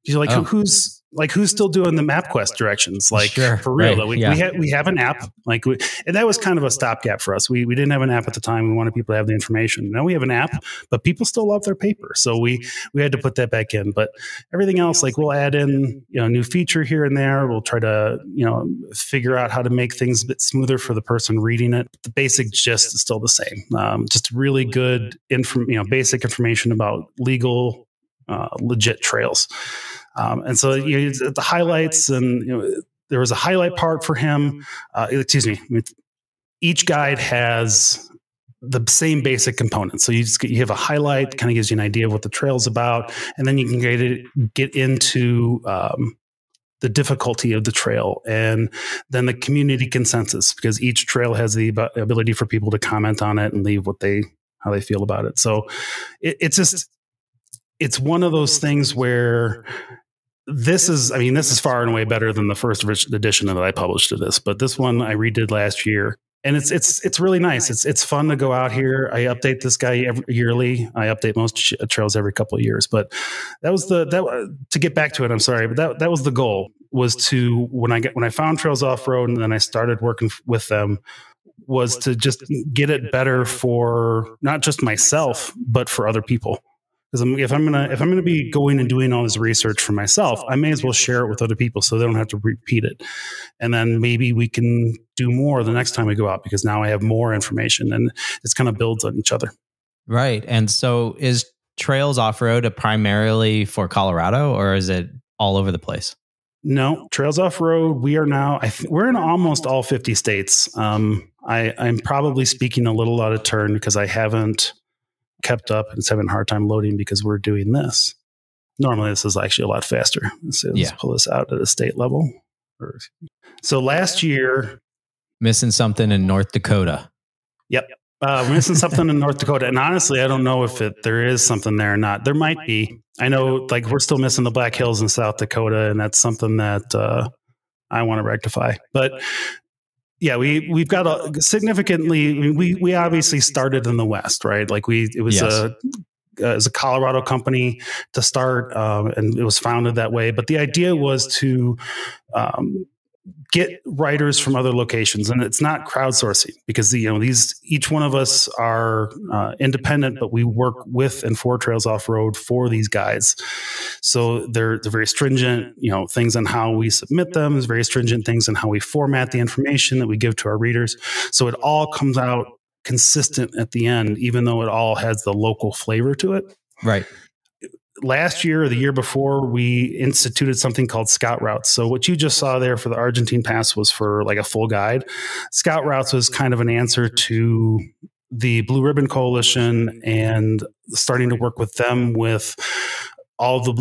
You're like, who's still doing the MapQuest directions? Like, sure, for real, right, we have an app. And that was kind of a stopgap for us. We didn't have an app at the time. We wanted people to have the information. Now we have an app, but people still love their paper, so we had to put that back in. But everything else, like, we'll add in a new feature here and there. We'll try to figure out how to make things a bit smoother for the person reading it. The basic gist is still the same. Just really good basic information about legal, legit trails. And so the highlights, and there was a highlight part for him. Each guide has the same basic components. So you have a highlight, kind of gives you an idea of what the trail's about, and then you can get into the difficulty of the trail, and then the community consensus, because each trail has the ability for people to comment on it and leave how they feel about it. So it's one of those things where this is far and away better than the first edition that I published of this, but this one I redid last year, and it's really nice. It's fun to go out here. I update this guy yearly. I update most trails every couple of years, but that was to get back to it. I'm sorry, but that was the goal, was to, when I found Trails Off-Road and then I started working with them, was to just get it better for not just myself, but for other people. Because if I'm gonna be going and doing all this research for myself, I may as well share it with other people so they don't have to repeat it. And then maybe we can do more the next time we go out, because now I have more information, and it's kind of builds on each other. Right.
And so is Trails Off-Road primarily for Colorado, or is it all over the place?
No, Trails Off-Road, we are now, we're in almost all 50 states. I'm probably speaking a little out of turn because I haven't kept up and it's having a hard time loading because we're doing this. Normally this is actually a lot faster. Let's pull this out at a state level. So last year,
missing something in North Dakota.
Yep. Missing something in North Dakota. And honestly, I don't know if there is something there or not. There might be. I know, like, we're still missing the Black Hills in South Dakota, and that's something that I want to rectify. But yeah, we've got a significantly, we obviously started in the West, right? Like it was a Colorado company to start, and it was founded that way. But the idea was to get writers from other locations, and it's not crowdsourcing because each one of us are independent, but we work with and for Trails Off-Road for these guides. So they're very stringent, things on how we submit them. There's very stringent things on how we format the information that we give to our readers. So it all comes out consistent at the end, even though it all has the local flavor to it.
Right.
Last year or the year before, we instituted something called Scout Routes. So what you just saw there for the Argentine Pass was for like a full guide. Scout Routes was kind of an answer to the Blue Ribbon Coalition and starting to work with them with all the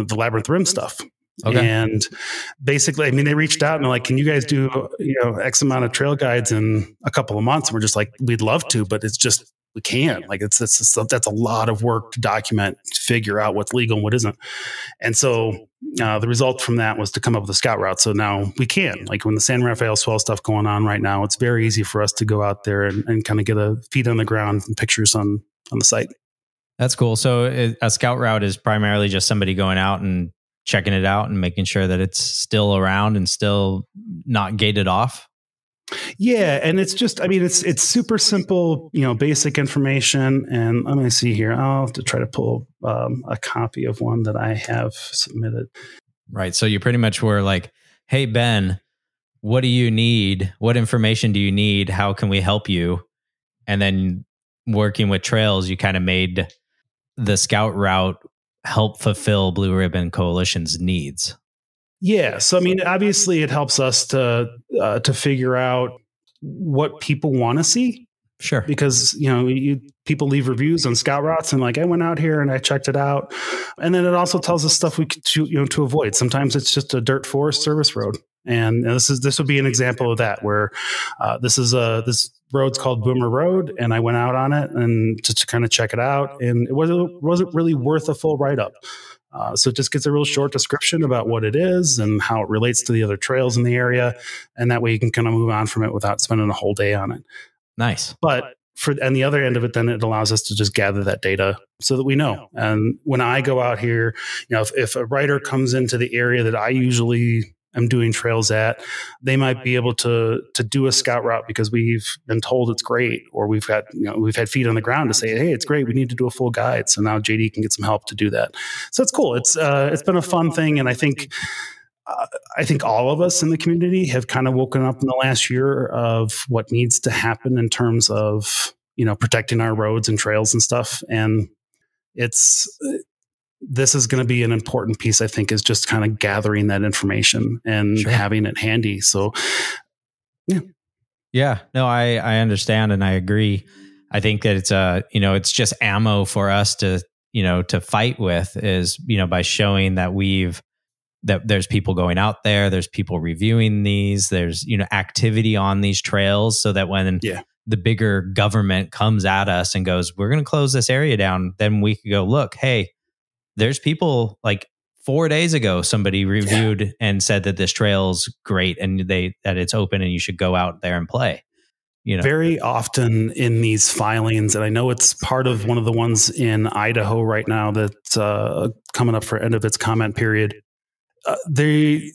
the Labyrinth Rim stuff. Okay. And basically, they reached out and they're like, can you guys do, X amount of trail guides in a couple of months? And we're just like, we'd love to, but it's just, we can't. Like that's a lot of work to document, to figure out what's legal and what isn't. And so the result from that was to come up with a Scout Route. So now we can, like when the San Rafael swell stuff going on right now, it's very easy for us to go out there and kind of get a feet on the ground and pictures on the site.
That's cool. So a Scout Route is primarily just somebody going out and checking it out and making sure that it's still around and still not gated off.
Yeah. And it's just, it's super simple, basic information. And let me see here. I'll have to try to pull a copy of one that I have submitted.
Right. So you pretty much were like, hey, Ben, what do you need? What information do you need? How can we help you? And then working with Trails, you kind of made the Scout Route help fulfill Blue Ribbon Coalition's needs.
Yeah. So, obviously it helps us to figure out what people want to see.
Sure.
Because, people leave reviews on Scout Routes and like, I went out here and I checked it out. And then it also tells us stuff we could to avoid. Sometimes it's just a dirt forest service road. And this would be an example of that, where this road's called Boomer Road, and I went out on it and to kind of check it out, and it wasn't really worth a full write-up. So it just gets a real short description about what it is and how it relates to the other trails in the area, and that way you can kind of move on from it without spending a whole day on it.
Nice.
But on the other end of it, then it allows us to just gather that data so that we know. And when I go out here, if a writer comes into the area that I usually am doing trails at, they might be able to do a Scout Route because we've been told it's great, or we've had feet on the ground to say, hey, it's great, we need to do a full guide. So now JD can get some help to do that. So it's cool. It's been a fun thing. And I think all of us in the community have kind of woken up in the last year of what needs to happen in terms of, protecting our roads and trails and stuff. And this is going to be an important piece, I think, is just kind of gathering that information and having it handy. So, yeah.
Yeah, no, I understand and I agree. I think that it's it's just ammo for us to fight with, is, by showing that that there's people going out there, there's people reviewing these, there's, activity on these trails, so that when the bigger government comes at us and goes, we're going to close this area down, then we could go, look, hey, there's people, like 4 days ago, somebody reviewed and said that this trail's great and that it's open and you should go out there and play.
Very often in these filings, and I know it's part of one of the ones in Idaho right now that's coming up for end of its comment period. The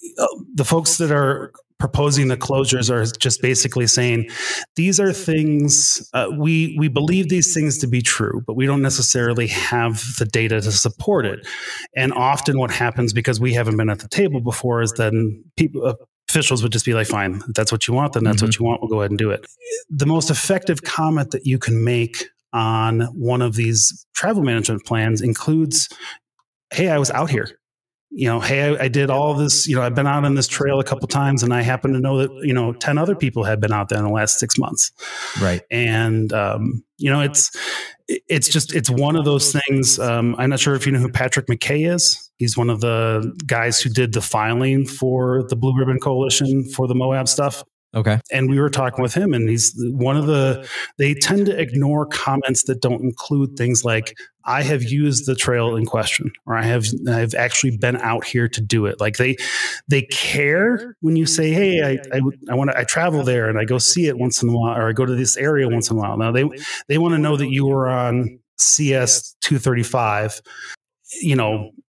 folks that are proposing the closures are just basically saying, these are things, we believe these things to be true, but we don't necessarily have the data to support it. And often what happens, because we haven't been at the table before, is then officials would just be like, fine, if that's what you want, then that's what you want, we'll go ahead and do it. The most effective comment that you can make on one of these travel management plans includes, hey, I was out here. Hey, I did all this, I've been out on this trail a couple of times, and I happen to know that, 10 other people have been out there in the last 6 months.
Right.
And, it's one of those things. I'm not sure if you know who Patrick McKay is. He's one of the guys who did the filing for the Blue Ribbon Coalition for the Moab stuff.
Okay.
And we were talking with him, and he's they tend to ignore comments that don't include things like, I have used the trail in question, or I've actually been out here to do it. Like they care when you say, hey, I travel there and I go see it once in a while, or I go to this area once in a while. Now they want to know that you were on CS 235,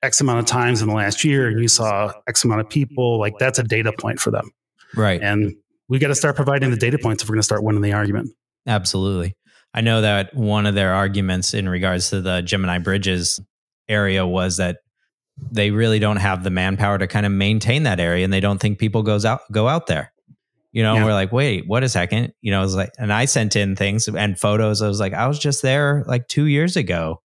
X amount of times in the last year, and you saw X amount of people. Like, that's a data point for them.
Right.
And we got to start providing the data points if we're going to start winning the argument.
Absolutely. I know that one of their arguments in regards to the Gemini Bridges area was that they really don't have the manpower to kind of maintain that area, and they don't think people go out there. You know, we're like, wait, what a second. You know, it was like, and I sent in things and photos. I was like, I was just there like 2 years ago,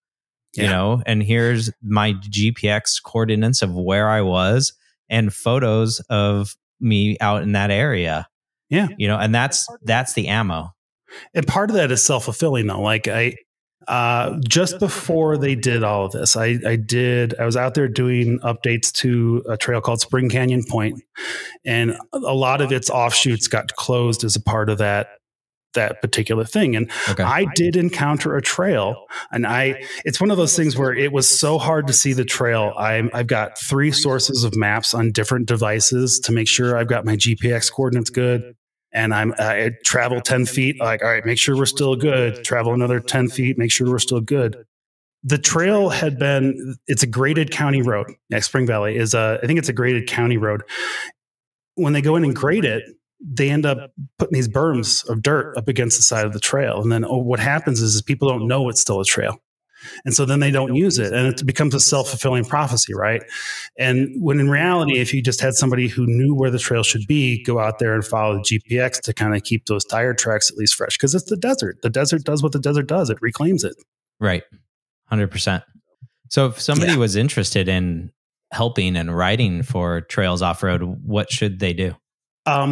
you know, and here's my GPX coordinates of where I was and photos of me out in that area.
Yeah.
You know, and that's the ammo.
And part of that is self-fulfilling though. Like just before they did all of this, I was out there doing updates to a trail called Spring Canyon Point, and a lot of its offshoots got closed as a part of that particular thing. And I did encounter a trail, and it's one of those things where it was so hard to see the trail. I've got 3 sources of maps on different devices to make sure I've got my GPX coordinates good. And I travel 10 feet, like, all right, make sure we're still good. Travel another 10 feet, make sure we're still good. The trail it's a graded county road. Yeah, Spring Valley I think it's a graded county road. When they go in and grade it, they end up putting these berms of dirt up against the side of the trail. And then what happens is people don't know it's still a trail. And so then they don't use it, and it becomes a self-fulfilling prophecy, right? And when in reality, if you just had somebody who knew where the trail should be, go out there and follow the GPX to kind of keep those tire tracks at least fresh, because it's the desert. The desert does what the desert does. It reclaims it.
Right. 100%. So if somebody was interested in helping and riding for Trails Off-Road, what should they do?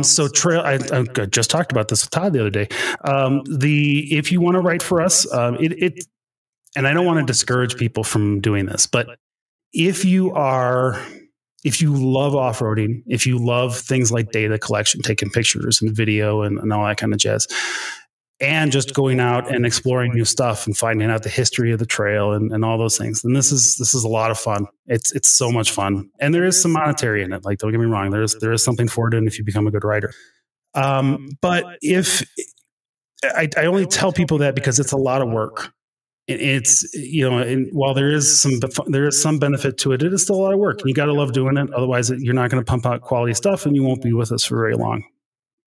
So I just talked about this with Todd the other day. If you want to write for us, and I don't want to discourage people from doing this, but if you love off-roading, if you love things like data collection, taking pictures and video and all that kind of jazz, and just going out and exploring new stuff and finding out the history of the trail and all those things, then this is a lot of fun. It's so much fun. And there is some monetary in it. Like, don't get me wrong, there is something for it, and if you become a good rider. But if I only tell people that because it's a lot of work. It's, you know, and while there is some benefit to it, it is still a lot of work. You got to love doing it. Otherwise, you're not going to pump out quality stuff, and you won't be with us for very long.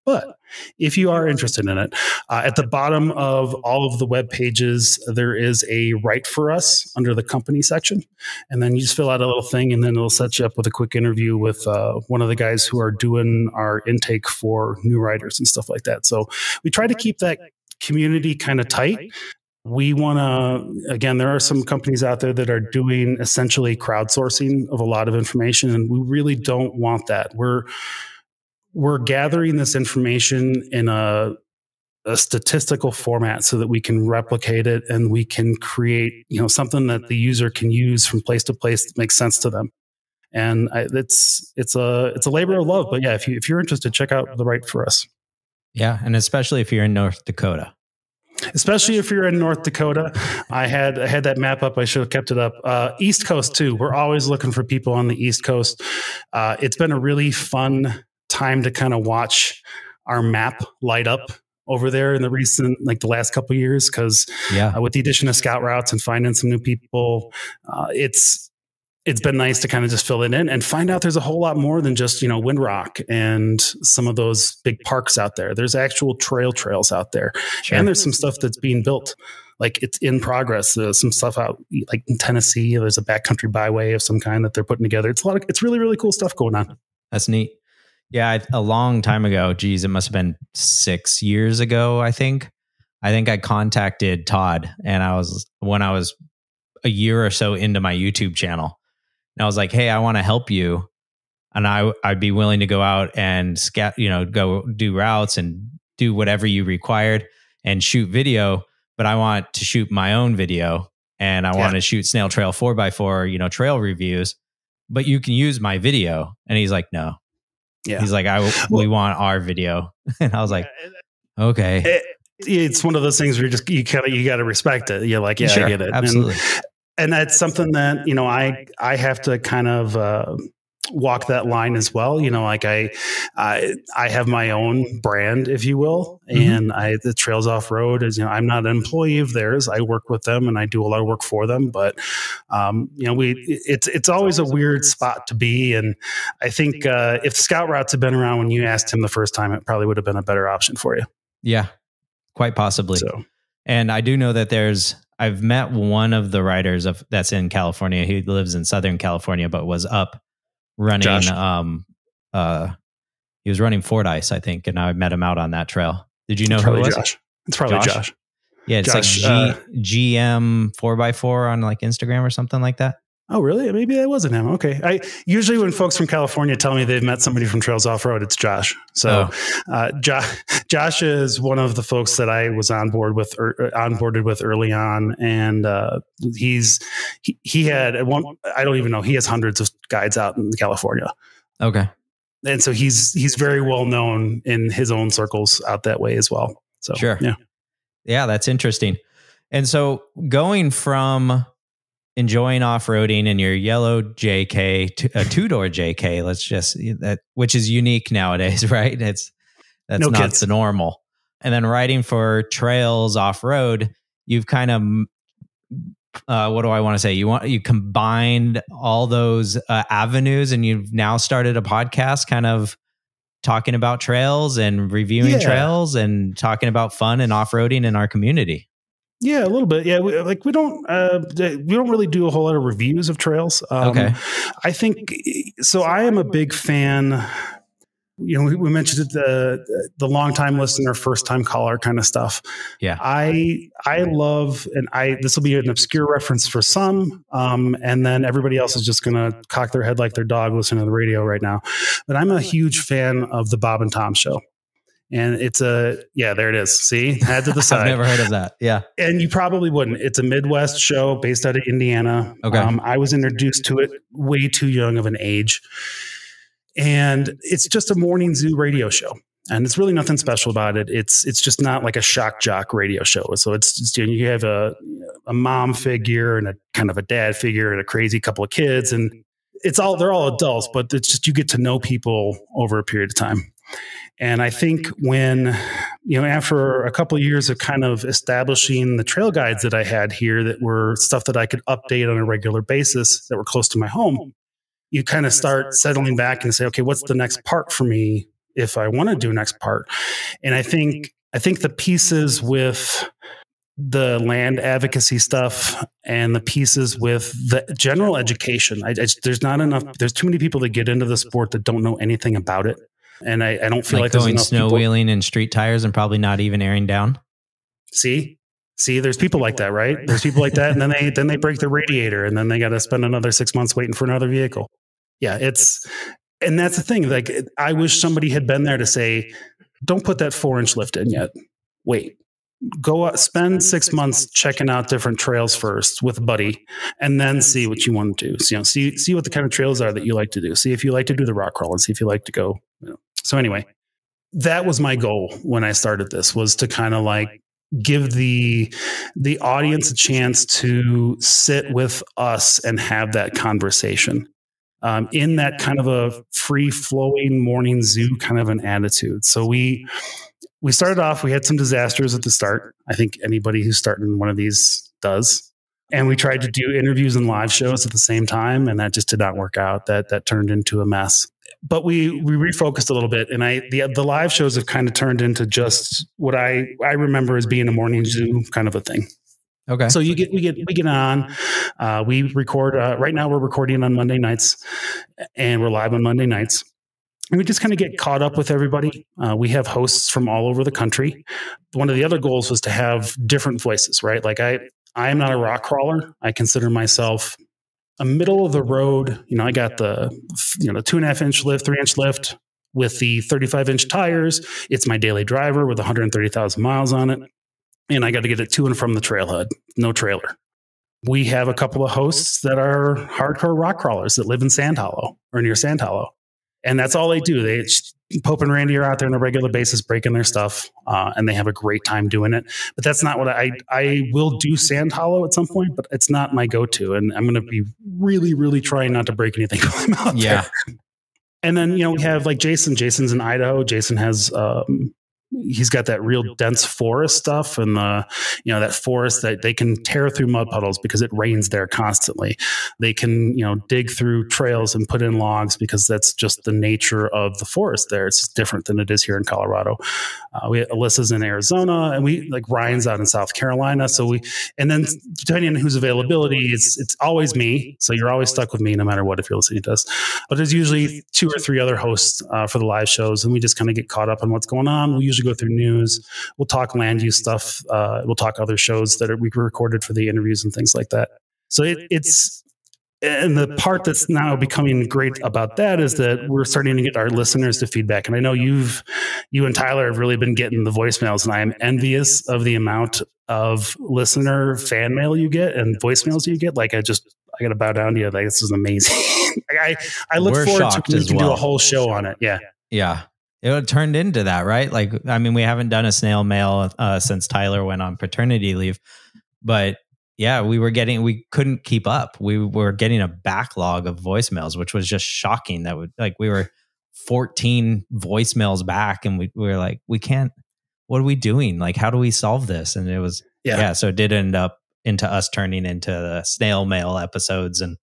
But if you are interested in it, at the bottom of all of the web pages, there is a write for us under the company section. And then you just fill out a little thing, and then it'll set you up with a quick interview with one of the guys who are doing our intake for new riders and stuff like that. So we try to keep that community kind of tight. We want to, again, there are some companies out there that are doing essentially crowdsourcing of a lot of information, and we really don't want that. We're gathering this information in a statistical format so that we can replicate it and we can create, you know, something that the user can use from place to place that makes sense to them. And it's a labor of love. But yeah, if you're interested, check out the Write for Us. Yeah,
and especially if you're in North Dakota.
Especially if you're in North Dakota. I had that map up. I should have kept it up. East Coast too. We're always looking for people on the East Coast. It's been a really fun time to kind of watch our map light up over there in the last couple of years. Cause with the addition of scout routes and finding some new people, it's been nice to kind of just fill it in and find out there's a whole lot more than just, you know, Windrock and some of those big parks out there. There's actual trails out there. Sure. And there's some stuff that's being built. Like, it's in progress. There's some stuff out like in Tennessee. There's a backcountry byway of some kind that they're putting together. It's really, really cool stuff going on.
That's neat. Yeah. A long time ago, geez, it must've been 6 years ago. I think I contacted Todd, and when I was a year or so into my YouTube channel. And I was like, hey, I want to help you. And I'd be willing to go out and go do routes and do whatever you required and shoot video. But I want to shoot my own video, and I want to shoot SnailTrail4x4, you know, trail reviews, but you can use my video. And he's like, no. Yeah. He's like, we want our video. And I was like, okay.
It's one of those things where you got to respect it. You're like, yeah, sure, I get it.
Absolutely.
And that's something that, you know, I have to kind of walk that line as well. You know, like I have my own brand, if you will, and the Trails Off-Road is, you know, I'm not an employee of theirs. I work with them and I do a lot of work for them, but you know, it's always a weird spot to be. And I think if Scout Routes had been around when you asked him the first time, it probably would have been a better option for you.
Yeah, quite possibly.
So,
and I do know that I've met one of the riders that's in California. He lives in Southern California, but was up running.
Josh.
He was running Fordyce, I think, and I met him out on that trail. Did you know who it was?
Josh. It's probably Josh.
Yeah, it's
Josh,
like GM 4x4 on like Instagram or something like that.
Oh, really? Maybe that wasn't him. Okay. I usually when folks from California tell me they've met somebody from Trails Off-Road, it's Josh. So Josh is one of the folks that I was onboarded with early on, and he had one. I don't even know. He has hundreds of guides out in California.
Okay.
And so he's very well known in his own circles out that way as well. So
sure. Yeah, that's interesting. And so going from enjoying off-roading in your yellow JK to a two-door JK, which is unique nowadays, right? That's
no
not
kids.
the normal. And then riding for trails off-road, you've kind of, what do I want to say? You combined all those avenues, and you've now started a podcast kind of talking about trails and reviewing trails and talking about fun and off-roading in our community.
Yeah, a little bit. Yeah, we don't really do a whole lot of reviews of trails.
Okay.
I think so. I am a big fan. You know, we mentioned the long-time listener, first-time caller kind of stuff.
Yeah,
I love, and this will be an obscure reference for some, and then everybody else is just going to cock their head like their dog listening to the radio right now. But I'm a huge fan of the Bob and Tom Show. And there it is. See, had to the side.
I've never heard of that. Yeah.
And you probably wouldn't. It's a Midwest show based out of Indiana.
Okay.
I was introduced to it way too young of an age. And it's just a morning zoo radio show. And it's really nothing special about it. It's just not like a shock jock radio show. So it's you have a mom figure and a kind of a dad figure and a crazy couple of kids. And they're all adults, but it's just, you get to know people over a period of time. And I think when, you know, after a couple of years of kind of establishing the trail guides that I had here that were stuff that I could update on a regular basis that were close to my home, you kind of start settling back and say, okay, what's the next part for me if I want to do next part? And I think the pieces with the land advocacy stuff and the pieces with the general education, there's too many people that get into the sport that don't know anything about it. And I don't feel like
going snow wheeling in street tires and probably not even airing down.
See, there's people like that, right? There's people like that. And then they break the radiator and then they got to spend another 6 months waiting for another vehicle. Yeah. And that's the thing. Like, I wish somebody had been there to say, don't put that 4-inch lift in yet. Wait, go out, spend 6 months checking out different trails first with a buddy, and then see what you want to do. So, you know, see what the kind of trails are that you like to do. See if you like to do the rock crawl and see if you like to go, you know. So anyway, that was my goal when I started this, was to kind of like give the audience a chance to sit with us and have that conversation in that kind of a free flowing morning zoo kind of an attitude. So we started off, we had some disasters at the start. I think anybody who's starting one of these does. And we tried to do interviews and live shows at the same time, and that just did not work out. That turned into a mess. But we refocused a little bit, and the live shows have kind of turned into just what I remember as being a morning zoo kind of a thing.
Okay.
So we get on, we record, right now we're recording on Monday nights, and we're live on Monday nights. And we just kind of get caught up with everybody. We have hosts from all over the country. One of the other goals was to have different voices, right? Like I am not a rock crawler. I consider myself a middle of the road. You know, I got the 2.5-inch lift, 3-inch lift with the 35-inch tires. It's my daily driver with 130,000 miles on it. And I got to get it to and from the trailhead, no trailer. We have a couple of hosts that are hardcore rock crawlers that live in Sand Hollow or near Sand Hollow. And that's all they do. Pope and Randy are out there on a regular basis breaking their stuff, and they have a great time doing it. But that's not what I will do Sand Hollow at some point, but it's not my go-to. And I'm going to be really, really trying not to break anything while I'm out there. And then, we have like Jason. Jason's in Idaho. Jason has, he's got that real dense forest stuff, and that forest that they can tear through mud puddles because it rains there constantly. They can, dig through trails and put in logs because that's just the nature of the forest there. It's different than it is here in Colorado. Alyssa's in Arizona, and Ryan's out in South Carolina. And then depending on whose availability, it's always me. So you're always stuck with me no matter what, if you're listening to us. But there's usually 2 or 3 other hosts for the live shows, and we just kind of get caught up on what's going on. We usually go through news. We'll talk land use stuff. We'll talk other shows that we recorded for the interviews and things like that. So it's, and the part that's now becoming great about that is that we're starting to get our listeners to feedback. And I know you and Tyler have really been getting the voicemails, and I am envious of the amount of listener fan mail you get and voicemails you get. I got to bow down to you. This is amazing. I look forward to do a whole show on it. Yeah.
Yeah. It turned into that, right? We haven't done a snail mail since Tyler went on paternity leave, but yeah, we couldn't keep up. We were getting a backlog of voicemails, which was just shocking. That we were 14 voicemails back, and we were like, we can't, what are we doing? How do we solve this? And it was, so it did end up into us turning into the snail mail episodes and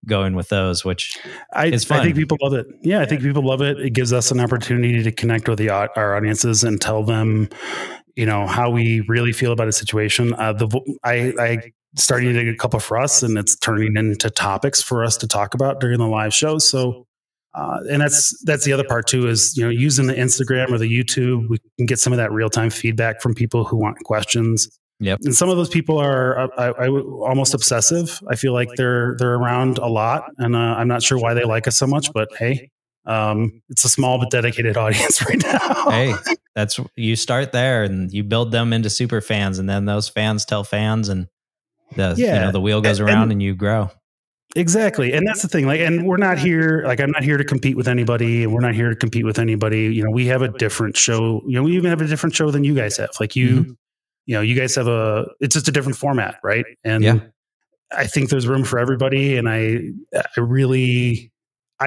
going with those, which is fun.
I think people love it. Yeah, I think people love it. It gives us an opportunity to connect with our audiences and tell them, how we really feel about a situation. I started a couple for us, and it's turning into topics for us to talk about during the live shows. So, and that's the other part too, is, using the Instagram or the YouTube, we can get some of that real-time feedback from people who want questions.
Yep.
And some of those people are almost obsessive. I feel like they're around a lot, and I'm not sure why they like us so much, but hey, it's a small but dedicated audience right now.
Hey, you start there and you build them into super fans, and then those fans tell fans, and the wheel goes around and you grow.
Exactly. And that's the thing. And we're not here, I'm not here to compete with anybody, and we're not here to compete with anybody. We have a different show. We even have a different show than you guys have. You guys have it's just a different format, right? And I think there's room for everybody. And I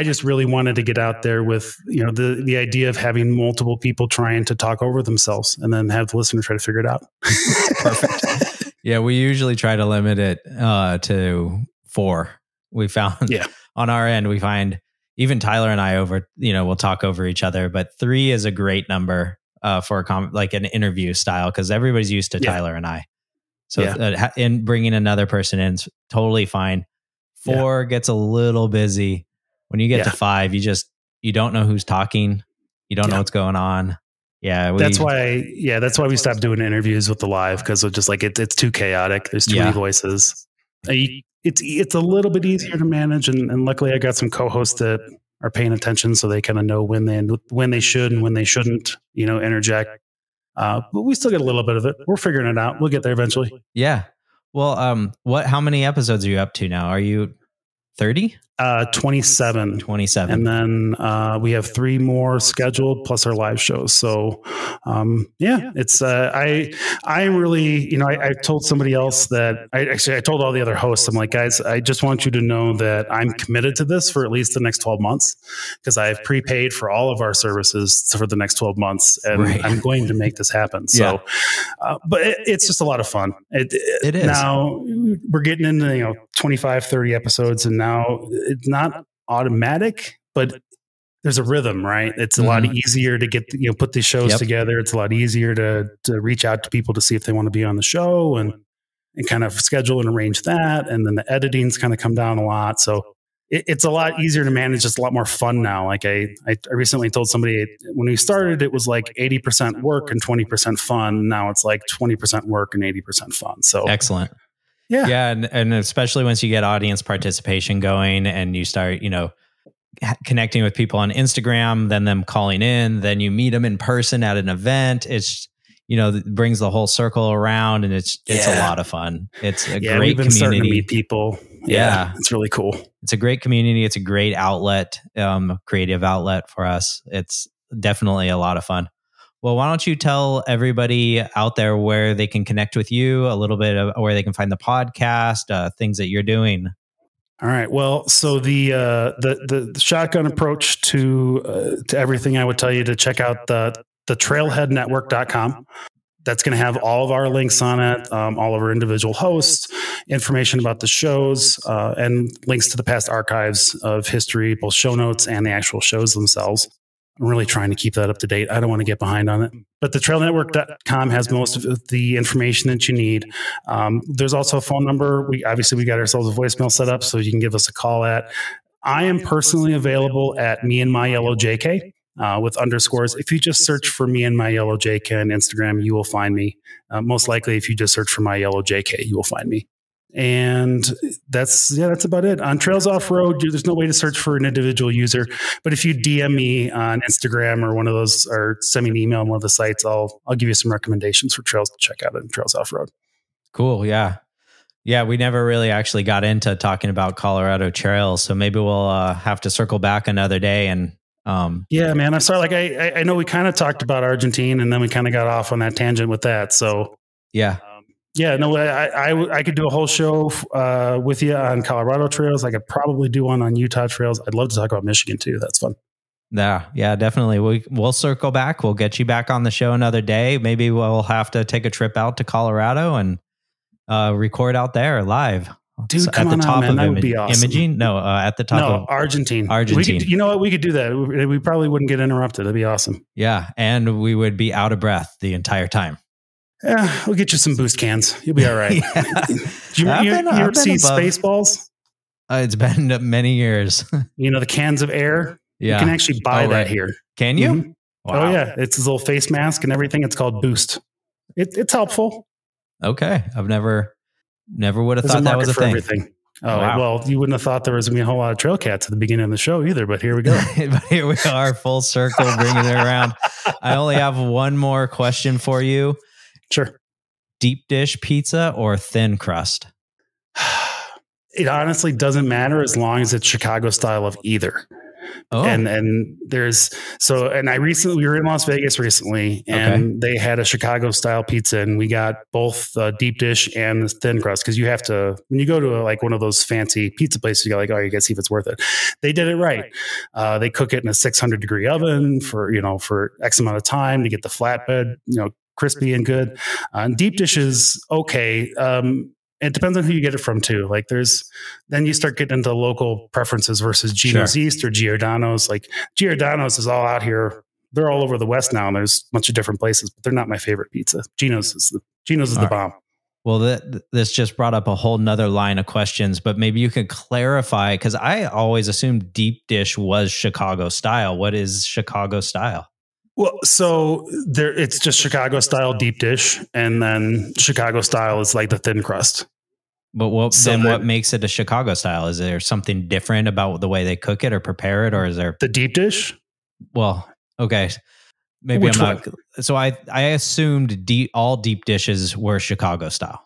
just really wanted to get out there with, the idea of having multiple people trying to talk over themselves, and then have the listener try to figure it out.
Perfect. Yeah. We usually try to limit it to 4. We found on our end, we find even Tyler and I we'll talk over each other, but 3 is a great number for an interview style, because everybody's used to Tyler and I. So in bringing another person in is totally fine. 4 gets a little busy. When you get to 5, you don't know who's talking. You don't know what's going on. Yeah.
That's why we stopped doing interviews with the live, because it's just it's too chaotic. There's too many voices. It's a little bit easier to manage. And luckily I got some co-hosts that are paying attention, so they kind of know when they should and when they shouldn't, interject. But we still get a little bit of it. We're figuring it out. We'll get there eventually.
Yeah. Well, how many episodes are you up to now? Are you 30?
27. And then we have 3 more scheduled plus our live shows. So it's I'm really, I told somebody else that I told all the other hosts, I'm like, guys, I just want you to know that I'm committed to this for at least the next 12 months, because I've prepaid for all of our services for the next 12 months, and I'm going to make this happen. So, but it's just a lot of fun. It is. Now we're getting into, 25, 30 episodes, and now it's not automatic, but there's a rhythm, right? It's a lot easier to get, put these shows together. It's a lot easier to reach out to people to see if they want to be on the show, and kind of schedule and arrange that. And then the editing's kind of come down a lot. So it's a lot easier to manage. Just a lot more fun now. I recently told somebody, when we started, it was 80% work and 20% fun. Now it's 20% work and 80% fun. So
excellent.
Yeah.
And especially once you get audience participation going, and you start, connecting with people on Instagram, then them calling in, then you meet them in person at an event. brings the whole circle around, and it's a lot of fun. It's a great
we've been starting to
community.
meet people. Yeah, it's really cool.
It's a great community. It's a great outlet, creative outlet for us. It's definitely a lot of fun. Well, why don't you tell everybody out there where they can connect with you, a little bit of where they can find the podcast, things that you're doing.
All right. Well, so the shotgun approach to everything, I would tell you to check out the trailheadnetwork.com. That's going to have all of our links on it, all of our individual hosts, information about the shows, and links to the past archives of history, both show notes and the actual shows themselves. I'm really trying to keep that up to date. I don't want to get behind on it. But the trailnetwork.com has most of the information that you need. There's also a phone number. We got ourselves a voicemail set up, so you can give us a call at. I am personally available at Me and My Yellow JK with underscores. If you just search for Me and My Yellow JK on Instagram, you will find me. Most likely, if you just search for My Yellow JK, you will find me. And that's about it. On Trails Off-Road, there's no way to search for an individual user. But if you DM me on Instagram or one of those, or send me an email on one of the sites, I'll give you some recommendations for trails to check out on Trails Off-Road.
Cool. Yeah. Yeah. We never really actually got into talking about Colorado trails. So maybe we'll have to circle back another day. And
yeah, man, I'm sorry. Like I know we kind of talked about Argentine, and then we kind of got off on that tangent with that. So
yeah.
Yeah, no, I could do a whole show with you on Colorado trails. I could probably do one on Utah trails. I'd love to talk about Michigan too. That's fun.
Yeah, definitely. We'll circle back. We'll get you back on the show another day. Maybe we'll have to take a trip out to Colorado and record out there live.
Dude, come on, man. That would be awesome.
Imaging? No, at the top of
Argentine.
Argentine.
We could do that. We probably wouldn't get interrupted. That'd be awesome.
Yeah, and we would be out of breath the entire time.
Yeah, we'll get you some boost cans. You'll be all right. You ever see Spaceballs?
It's been many years.
The cans of air?
Yeah.
You can actually buy that here.
Can you?
Mm-hmm. Wow. Oh, yeah. It's his little face mask and everything. It's called Boost. It's helpful.
Okay. I've never would have thought that was a thing.
Everything. Oh, wow. Well, you wouldn't have thought there was going to be a whole lot of trail cats at the beginning of the show either, but here we go.
But here we are, full circle, bringing it around. I only have one more question for you.
Sure.
Deep dish pizza or thin crust?
It honestly doesn't matter as long as it's Chicago style of either. Oh. And we were in Las Vegas recently, and they had a Chicago style pizza, and we got both deep dish and the thin crust. Cause you have to, when you go to one of those fancy pizza places, you got you gotta see if it's worth it. They did it right. They cook it in a 600-degree oven for X amount of time to get the flatbed, crispy and good. Deep dish is okay. It depends on who you get it from too. Then you start getting into local preferences versus Gino's East or Giordano's. Giordano's is all out here. They're all over the West now, and there's a bunch of different places, but they're not my favorite pizza. Gino's is the bomb.
Well, this just brought up a whole nother line of questions, but maybe you could clarify, because I always assumed deep dish was Chicago style. What is Chicago style?
Well, so it's just Chicago style deep dish, and then Chicago style is like the thin crust.
But what makes it a Chicago style? Is there something different about the way they cook it or prepare it, or is there
the deep dish?
Well, okay, maybe
Which
I'm not. One? So I assumed all deep dishes were Chicago style.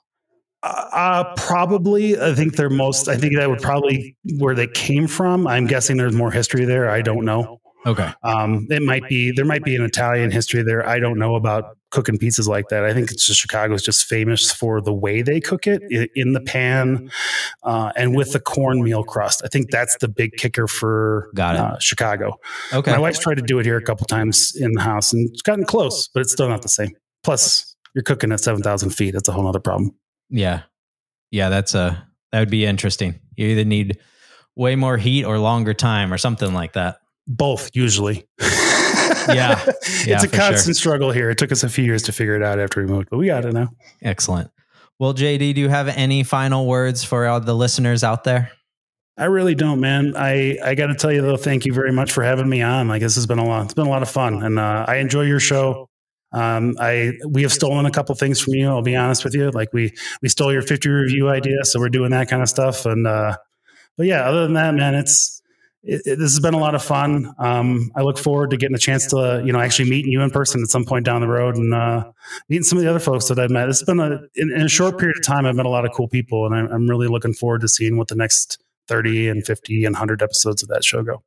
Probably. I think that would probably where they came from. I'm guessing there's more history there. I don't know.
Okay.
There might be an Italian history there. I don't know about cooking pizzas like that. I think it's just Chicago's just famous for the way they cook it in the pan and with the cornmeal crust. I think that's the big kicker for Chicago.
Okay.
My wife's tried to do it here a couple times in the house, and it's gotten close, but it's still not the same. Plus, you're cooking at 7,000 feet. That's a whole other problem.
Yeah. Yeah, that would be interesting. You either need way more heat or longer time or something like that.
Both, usually.
Yeah.
It's a constant struggle here. It took us a few years to figure it out after we moved, but we got it now.
Excellent. Well, JD, do you have any final words for all the listeners out there?
I really don't, man. I got to tell you though, thank you very much for having me on. This has been a lot. It's been a lot of fun, and I enjoy your show. We have stolen a couple things from you. I'll be honest with you. We stole your 50 review idea, so we're doing that kind of stuff. And but yeah, other than that, man, it's this has been a lot of fun. I look forward to getting a chance to, actually meeting you in person at some point down the road and meeting some of the other folks that I've met. It's been in a short period of time, I've met a lot of cool people, and I'm really looking forward to seeing what the next 30 and 50 and 100 episodes of that show go.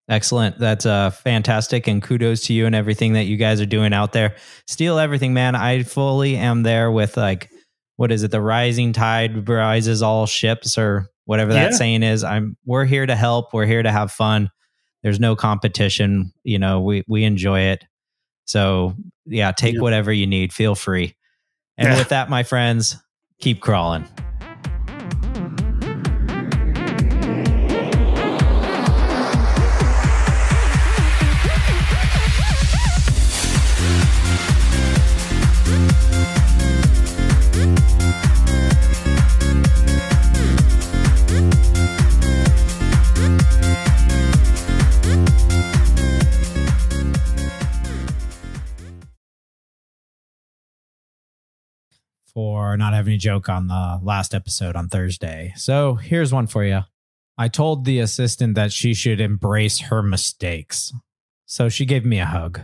Excellent. That's fantastic. And kudos to you and everything that you guys are doing out there. Steal everything, man. I fully am there with what is it? The rising tide rises all ships, or whatever that saying is. We're here to help. We're here to have fun. There's no competition. We enjoy it. So yeah, take whatever you need. Feel free. And with that, my friends, keep crawling. For not having a joke on the last episode on Thursday. So here's one for you. I told the assistant that she should embrace her mistakes. So she gave me a hug.